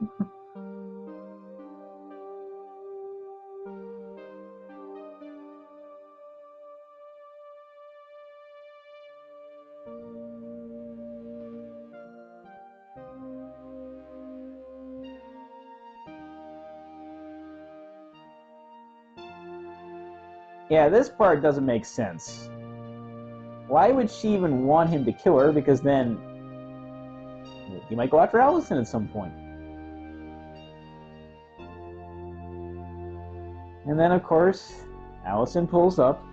Yeah, this part doesn't make sense. Why would she even want him to kill her? Because then he might go after Allison at some point. And then, of course, Allison pulls up.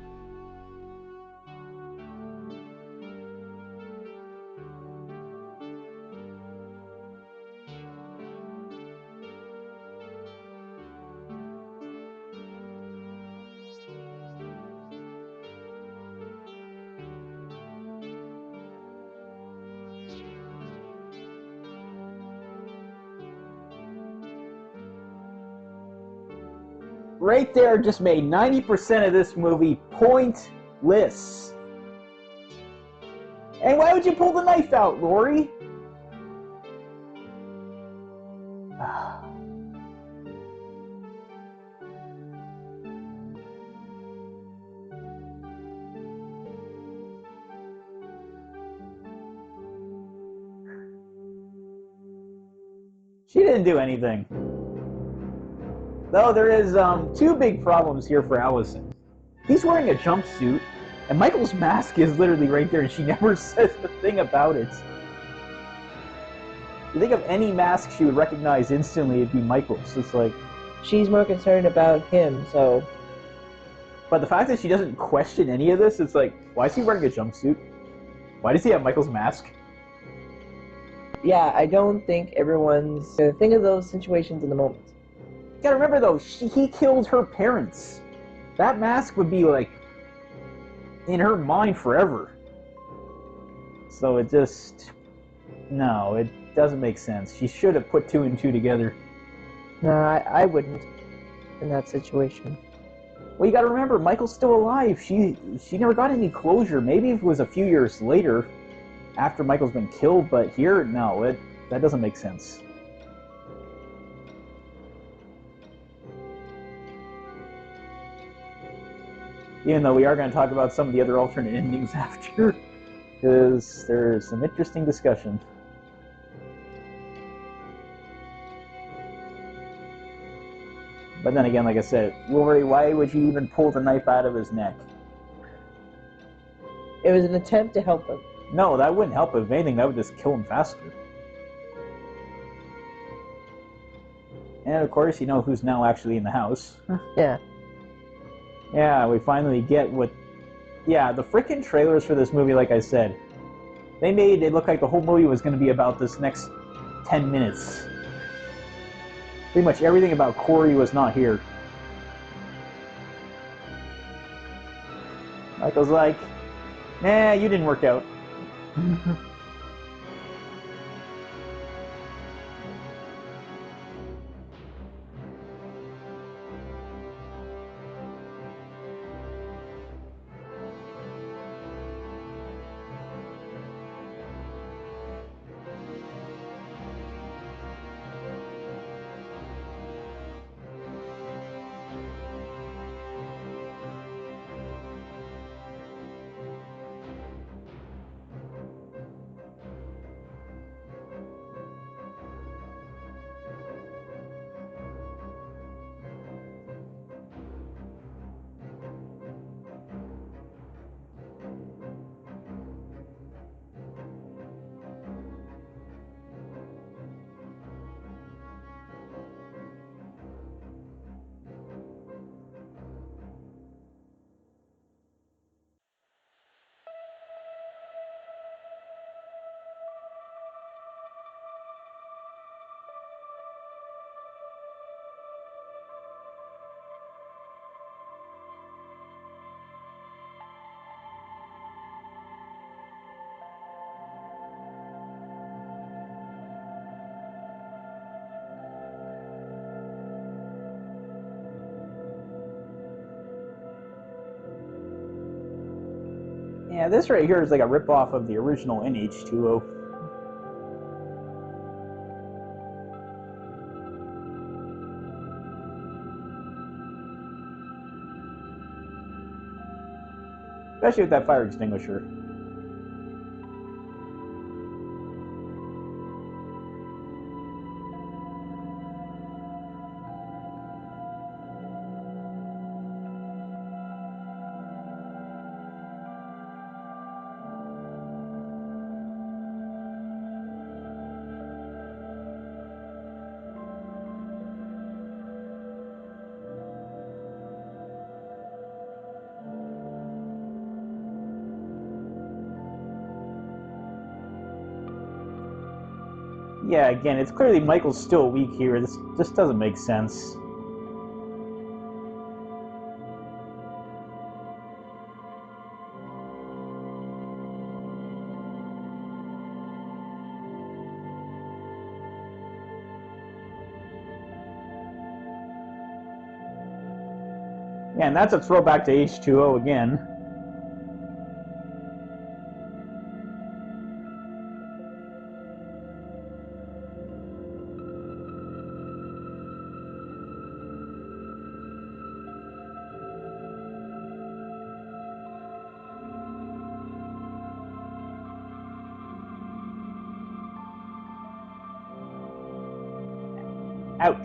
Right there just made 90% of this movie pointless. And why would you pull the knife out, Lori? She didn't do anything. Though there is two big problems here for Allison. He's wearing a jumpsuit, and Michael's mask is literally right there, and she never says a thing about it. You think of any mask she would recognize instantly, it'd be Michael's. It's like... She's more concerned about him, so... But the fact that she doesn't question any of this, it's like, why is he wearing a jumpsuit? Why does he have Michael's mask? Yeah, I don't think everyone's gonna think of those situations in the moment. You gotta remember though, he killed her parents. That mask would be like in her mind forever. So it just... No, it doesn't make sense. She should have put two and two together. No, I wouldn't in that situation. Well, you gotta remember, Michael's still alive. She never got any closure. Maybe it was a few years later, after Michael's been killed, but here, no, that doesn't make sense. Even though we are going to talk about some of the other alternate endings after, because there's some interesting discussion. But then again, like I said, Lori, why would you even pull the knife out of his neck? It was an attempt to help him. No, that wouldn't help him. If anything, that would just kill him faster. And of course, you know who's now actually in the house. Yeah. Yeah, we finally get what... Yeah, the frickin' trailers for this movie, like I said, they made it look like the whole movie was going to be about this next 10 minutes. Pretty much everything about Corey was not here. Michael's like, nah, you didn't work out. Yeah, this right here is like a ripoff of the original NH2O. Especially with that fire extinguisher. Yeah, again, it's clearly Michael's still weak here. This just doesn't make sense. Yeah, and that's a throwback to H2O again. Ouch.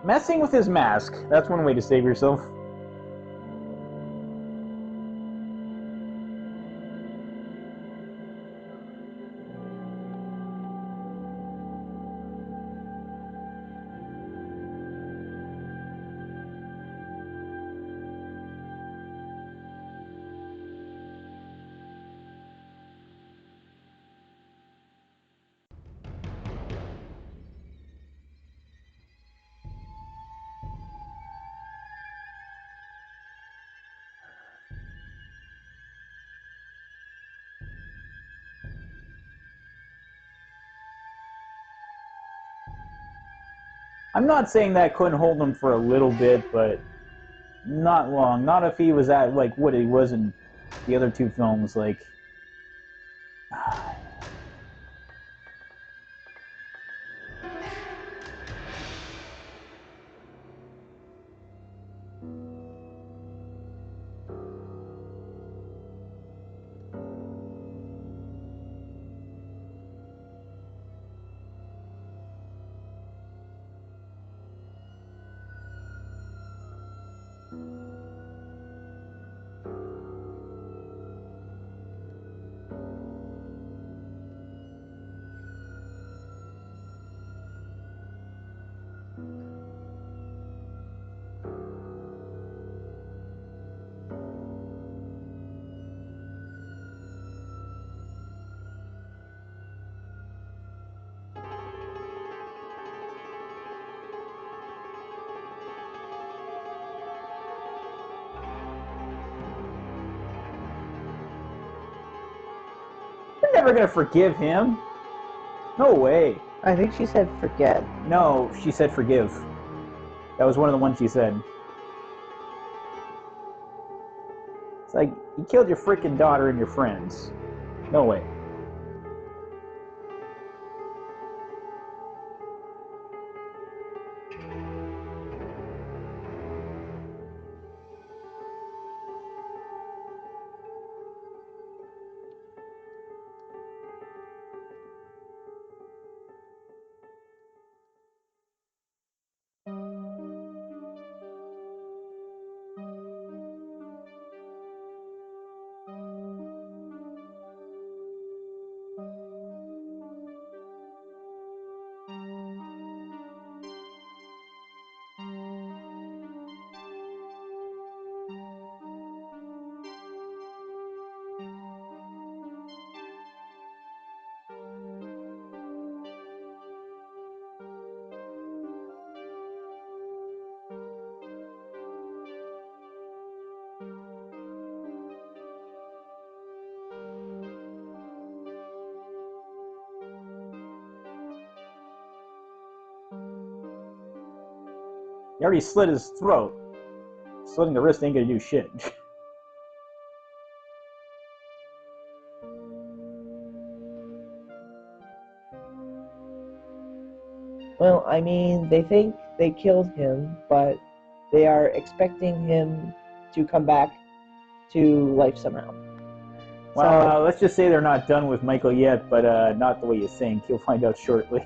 Messing with his mask. That's one way to save yourself. I'm not saying that couldn't hold him for a little bit, but not long. Not if he was at, like, what he was in the other two films, like... You're never gonna forgive him. No way. I think she said forget. No, she said forgive. That was one of the ones she said. It's like, you killed your freaking daughter and your friends. No way. He already slit his throat. Slitting the wrist ain't gonna do shit. Well, I mean, they think they killed him, but they are expecting him to come back to life somehow. Well, So, let's just say they're not done with Michael yet, but not the way you think. You'll find out shortly.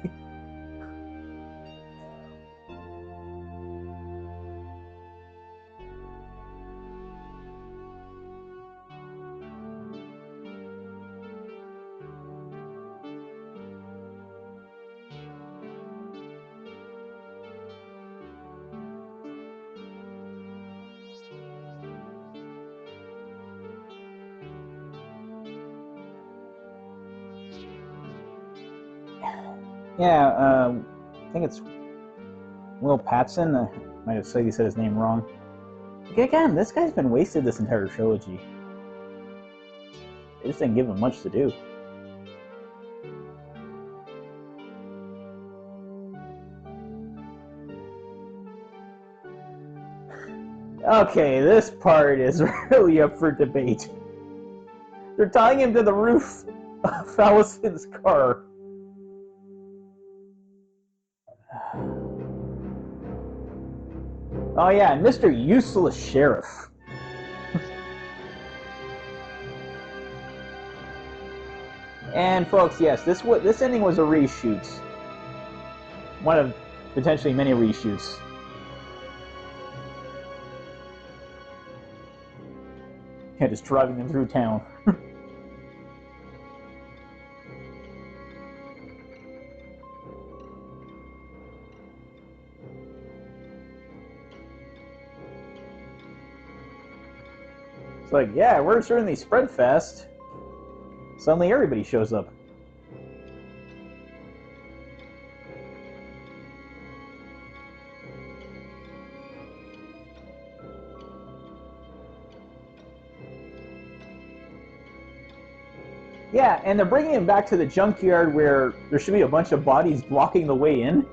Yeah, I think it's Will Patson. I might have slightly said his name wrong. Again, this guy's been wasted this entire trilogy. They just didn't give him much to do. Okay, this part is really up for debate. They're tying him to the roof of Allison's car. Oh yeah, and Mr. Useless Sheriff. And folks, yes, this ending was a reshoot. One of potentially many reshoots. Yeah, just driving them through town. It's like, yeah, word's certainly spread fast. Suddenly everybody shows up. Yeah, and they're bringing him back to the junkyard where there should be a bunch of bodies blocking the way in.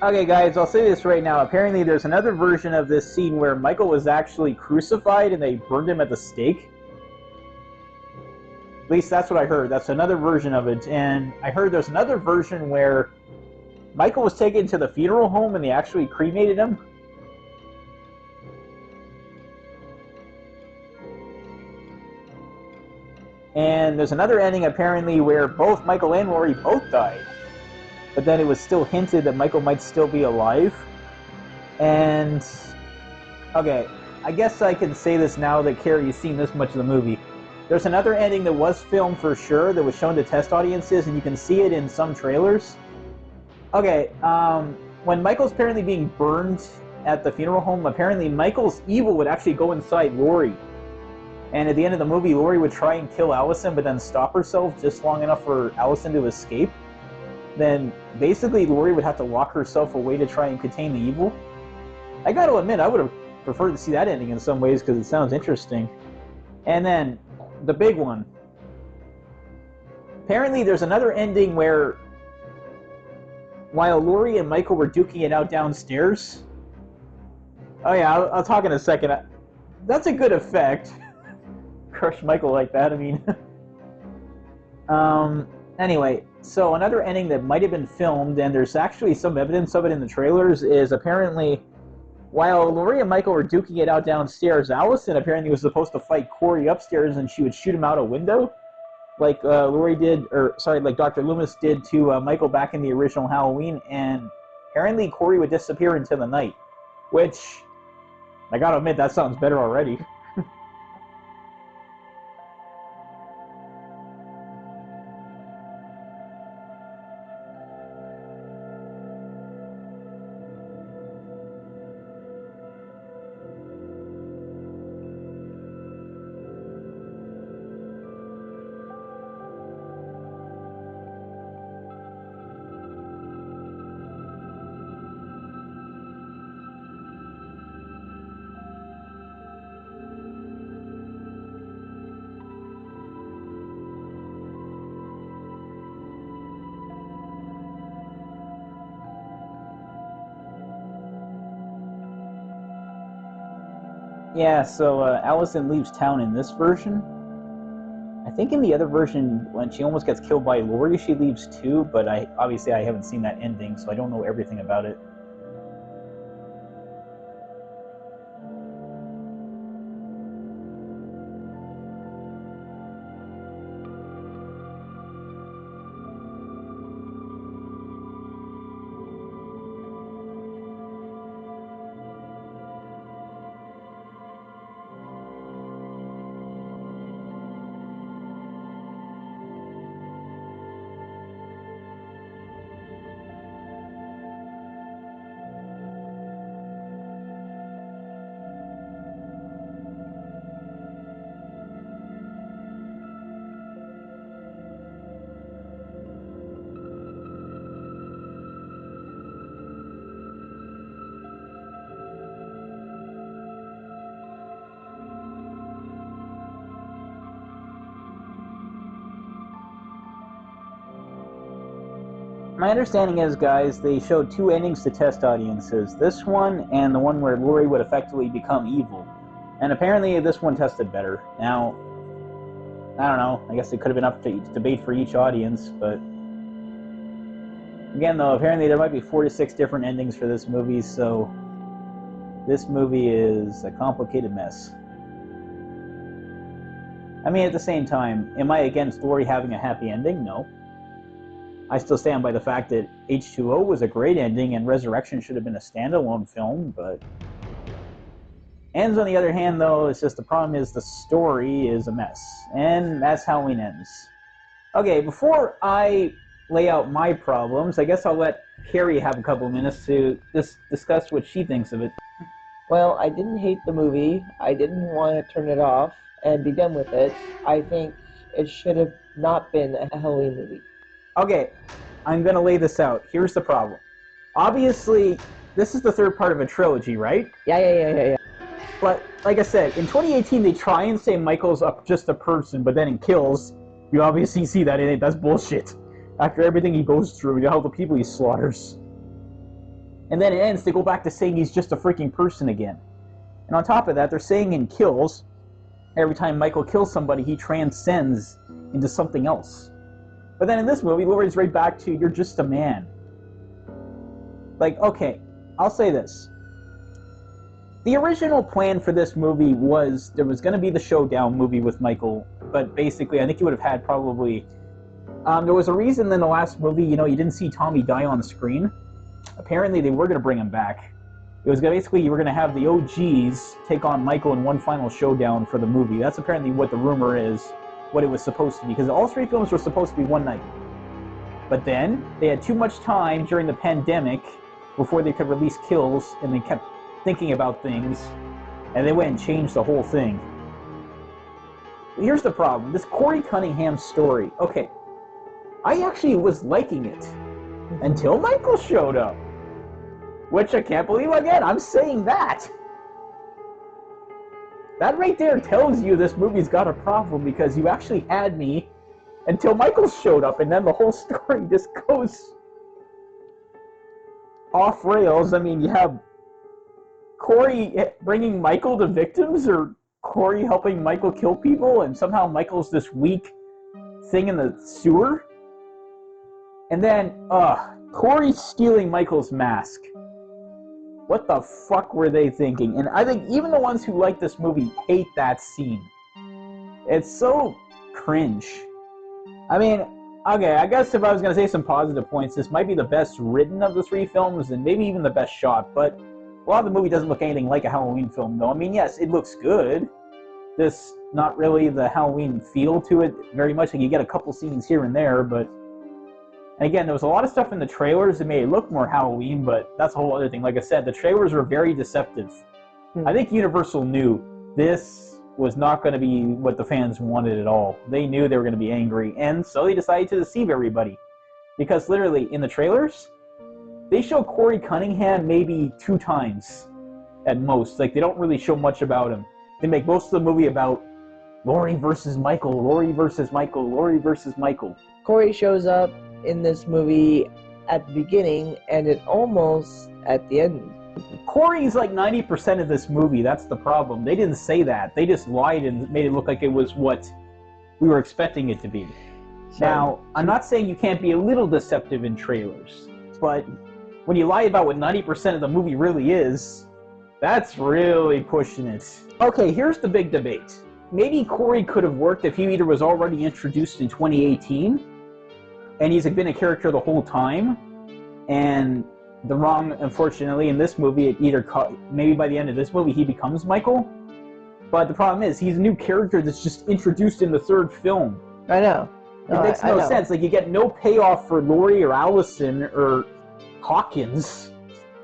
Okay, guys, I'll say this right now. Apparently, there's another version of this scene where Michael was actually crucified and they burned him at the stake. At least that's what I heard. That's another version of it. And I heard there's another version where Michael was taken to the funeral home and they actually cremated him. And there's another ending, apparently, where both Michael and Laurie both died. But then it was still hinted that Michael might still be alive. And, okay, I guess I can say this now that Carrie's seen this much of the movie. There's another ending that was filmed for sure, that was shown to test audiences, and you can see it in some trailers. Okay, when Michael's apparently being burned at the funeral home, apparently Michael's evil would actually go inside Laurie. And at the end of the movie, Laurie would try and kill Allison, but then stop herself just long enough for Allison to escape. Then basically Laurie would have to lock herself away to try and contain the evil. I gotta admit, I would have preferred to see that ending in some ways because it sounds interesting. And then, the big one. Apparently there's another ending where while Laurie and Michael were duking it out downstairs... Oh yeah, I'll talk in a second. That's a good effect. Crush Michael like that, I mean... Anyway, so another ending that might have been filmed, and there's actually some evidence of it in the trailers, is apparently while Laurie and Michael were duking it out downstairs, Allison apparently was supposed to fight Corey upstairs, and she would shoot him out a window, like like Dr. Loomis did to Michael back in the original Halloween, and apparently Corey would disappear into the night, which, I gotta admit, that sounds better already. Yeah, so Allison leaves town in this version. I think in the other version, when she almost gets killed by Laurie, she leaves too, but obviously I haven't seen that ending, so I don't know everything about it. My understanding is, guys, they showed two endings to test audiences. This one and the one where Laurie would effectively become evil. And apparently this one tested better. Now, I don't know. I guess it could have been up to debate for each audience, but... Again, though, apparently there might be 4 to 6 different endings for this movie, so... This movie is a complicated mess. I mean, at the same time, am I against Laurie having a happy ending? No. I still stand by the fact that H2O was a great ending and Resurrection should have been a standalone film, but... Ends, on the other hand, though, it's just the problem is the story is a mess. And that's Halloween Ends. Okay, before I lay out my problems, I guess I'll let Carrie have a couple minutes to discuss what she thinks of it. Well, I didn't hate the movie. I didn't want to turn it off and be done with it. I think it should have not been a Halloween movie. Okay, I'm gonna lay this out. Here's the problem. Obviously, this is the third part of a trilogy, right? Yeah. But, like I said, in 2018 they try and say Michael's just a person, but then in Kills, you obviously see that that's bullshit. After everything he goes through, all the people he slaughters. And then it ends, they go back to saying he's just a freaking person again. And on top of that, they're saying in Kills, every time Michael kills somebody, he transcends into something else. But then in this movie, Laurie's right back to, you're just a man. Like, okay, I'll say this. The original plan for this movie was, there was going to be the showdown movie with Michael, but basically I think you would have had probably... there was a reason in the last movie, you didn't see Tommy die on the screen. Apparently they were going to bring him back. It was basically, you were going to have the OGs take on Michael in one final showdown for the movie. That's apparently what the rumor is. What it was supposed to be, because all 3 films were supposed to be one night. But then, they had too much time during the pandemic before they could release Kills, and they kept thinking about things, and they went and changed the whole thing. Here's the problem, this Corey Cunningham story, okay, I actually was liking it, until Michael showed up. Which I can't believe, again, I'm saying that! That right there tells you this movie's got a problem, because you actually had me until Michael showed up, and then the whole story just goes off rails. I mean, you have Corey bringing Michael to victims, or Corey helping Michael kill people, and somehow Michael's this weak thing in the sewer. And then, Corey stealing Michael's mask. What the fuck were they thinking? And I think even the ones who like this movie hate that scene. It's so cringe. I mean, okay, I guess if I was going to say some positive points, this might be the best written of the 3 films, and maybe even the best shot, but a lot of the movie doesn't look anything like a Halloween film, though. I mean, yes, it looks good. This, not really the Halloween feel to it very much. Like, you get a couple scenes here and there, but... And again, there was a lot of stuff in the trailers that made it look more Halloween, but that's a whole other thing. Like I said, the trailers were very deceptive. I think Universal knew this was not going to be what the fans wanted at all. They knew they were going to be angry, and so they decided to deceive everybody. Because literally, in the trailers, they show Corey Cunningham maybe 2 times at most. Like, they don't really show much about him. They make most of the movie about Laurie versus Michael, Laurie versus Michael, Laurie versus Michael. Corey shows up in this movie at the beginning and it almost at the end. Corey's like 90% of this movie. That's the problem. They didn't say that. They just lied and made it look like it was what we were expecting it to be. So, Now, I'm not saying you can't be a little deceptive in trailers, but when you lie about what 90% of the movie really is, that's really pushing it. Okay, here's the big debate. Maybe Corey could have worked if he either was already introduced in 2018, and he's been a character the whole time, and the wrong, unfortunately, in this movie, maybe by the end of this movie, he becomes Michael. But the problem is, he's a new character that's just introduced in the third film. I know. It makes no sense. Like, you get no payoff for Laurie or Allison or Hawkins.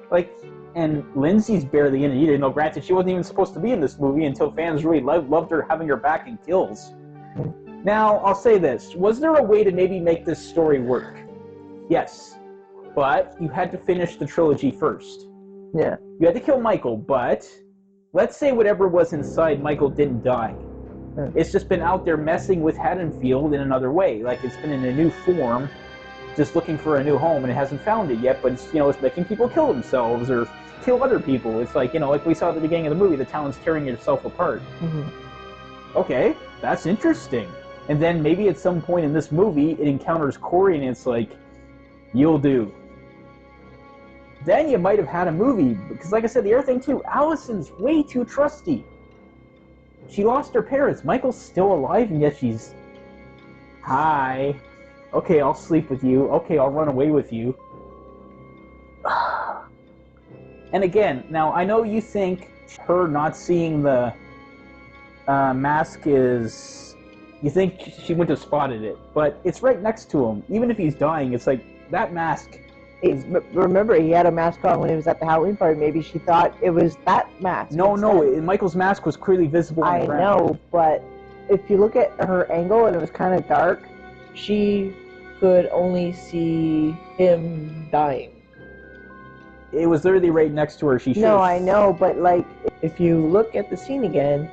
Like, and Lindsay's barely in it either. No, granted, she wasn't even supposed to be in this movie until fans really loved her having her back in kills. Now, I'll say this. Was there a way to maybe make this story work? Yes. But you had to finish the trilogy first. Yeah. You had to kill Michael, but let's say whatever was inside Michael didn't die. It's just been out there messing with Haddonfield in another way. Like, it's been in a new form, just looking for a new home, and it hasn't found it yet, but it's, it's making people kill themselves or kill other people. It's like, like we saw at the beginning of the movie, the town's tearing itself apart. Mm-hmm. Okay, that's interesting. And then maybe at some point in this movie, it encounters Corey, and it's like, you'll do. Then you might have had a movie, because like I said, the other thing too, Allison's way too trusty. She lost her parents. Michael's still alive, and yet she's... Hi. Okay, I'll sleep with you. Okay, I'll run away with you. And again, now I know you think her not seeing the mask is... You think she wouldn't have spotted it, but it's right next to him. Even if he's dying, it's like, that mask... Remember, he had a mask on when he was at the Halloween party. Maybe she thought it was that mask. No, Michael's mask was clearly visible on the ground. I know, but if you look at her angle and it was kind of dark, she could only see him dying. It was literally right next to her. No, I know, but like, if you look at the scene again,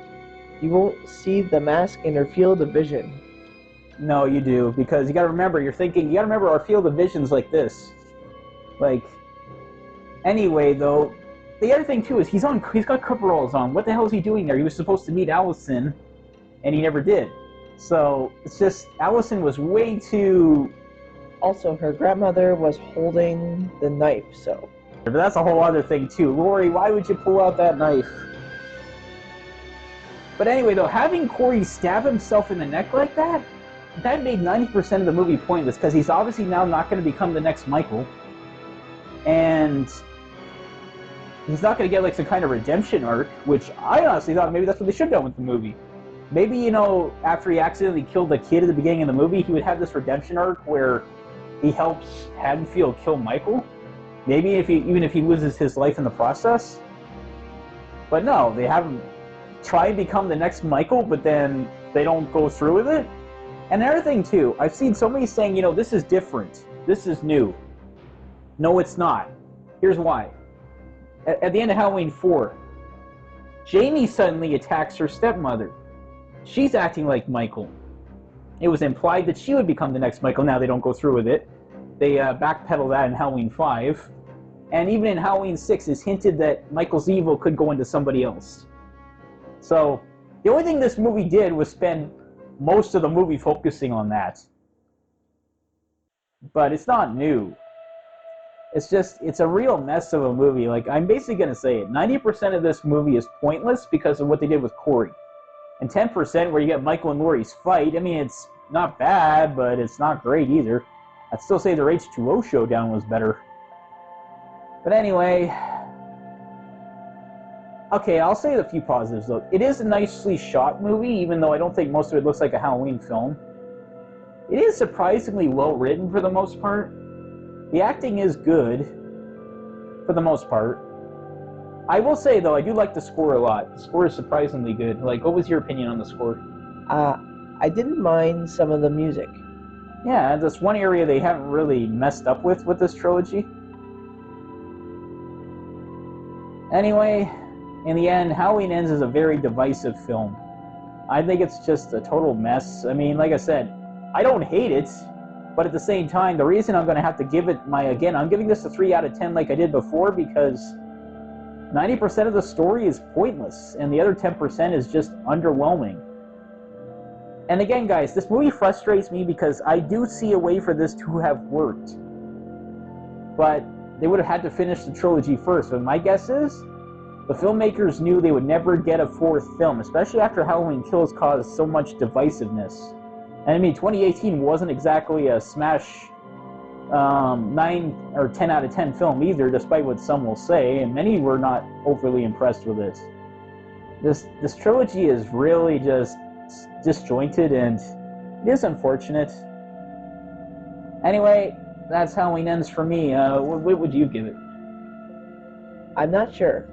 you won't see the mask in her field of vision. No, you do, because you gotta remember, you gotta remember our field of vision's like this. Like, anyway, though, the other thing too is he's got coveralls on. What the hell is he doing there? He was supposed to meet Allison, and he never did. So it's just Allison was way too. Also, her grandmother was holding the knife, so. But that's a whole other thing too. Laurie, why would you pull out that knife? But anyway, though, having Corey stab himself in the neck like that made 90% of the movie pointless, because he's obviously now not going to become the next Michael. And he's not going to get like some kind of redemption arc, which I honestly thought maybe that's what they should have done with the movie. Maybe, after he accidentally killed the kid at the beginning of the movie, he would have this redemption arc where he helps Haddonfield kill Michael. Maybe even if he loses his life in the process. But no, they have him try and become the next Michael, but then they don't go through with it. And another thing too, I've seen somebody saying, this is different. This is new. No, it's not. Here's why. At the end of Halloween 4, Jamie suddenly attacks her stepmother. She's acting like Michael. It was implied that she would become the next Michael. Now they don't go through with it. They backpedal that in Halloween 5. And even in Halloween 6, it's hinted that Michael's evil could go into somebody else. So, the only thing this movie did was spend most of the movie focusing on that. But it's not new. It's a real mess of a movie. Like, I'm basically going to say it. 90% of this movie is pointless because of what they did with Corey. And 10% where you get Michael and Laurie's fight, I mean, it's not bad, but it's not great either. I'd still say their H2O showdown was better. But anyway... Okay, I'll say a few positives, though. It is a nicely shot movie, even though I don't think most of it looks like a Halloween film. It is surprisingly well written for the most part. The acting is good, for the most part. I will say, though, I do like the score a lot. The score is surprisingly good. Like, what was your opinion on the score? I didn't mind some of the music. Yeah, that's one area they haven't really messed up with this trilogy. Anyway, in the end, Halloween Ends is a very divisive film. I think it's just a total mess. I mean, like I said, I don't hate it. But at the same time, the reason I'm going to have to give it I'm giving this a 3 out of 10 like I did before, because 90% of the story is pointless, and the other 10% is just underwhelming. And again, guys, this movie frustrates me because I do see a way for this to have worked. But they would have had to finish the trilogy first. But my guess is the filmmakers knew they would never get a fourth film, especially after Halloween Kills caused so much divisiveness. And I mean, 2018 wasn't exactly a smash 9 or 10 out of 10 film either, despite what some will say, and many were not overly impressed with it. This trilogy is really just disjointed, and it is unfortunate. Anyway, that's Halloween Ends for me. What would you give it? I'm not sure.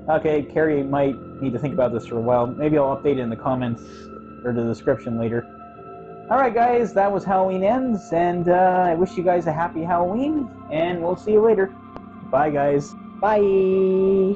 Okay, Carrie might need to think about this for a while. Maybe I'll update it in the comments or the description later. Alright guys, that was Halloween Ends, and I wish you guys a happy Halloween, and we'll see you later. Bye guys. Bye.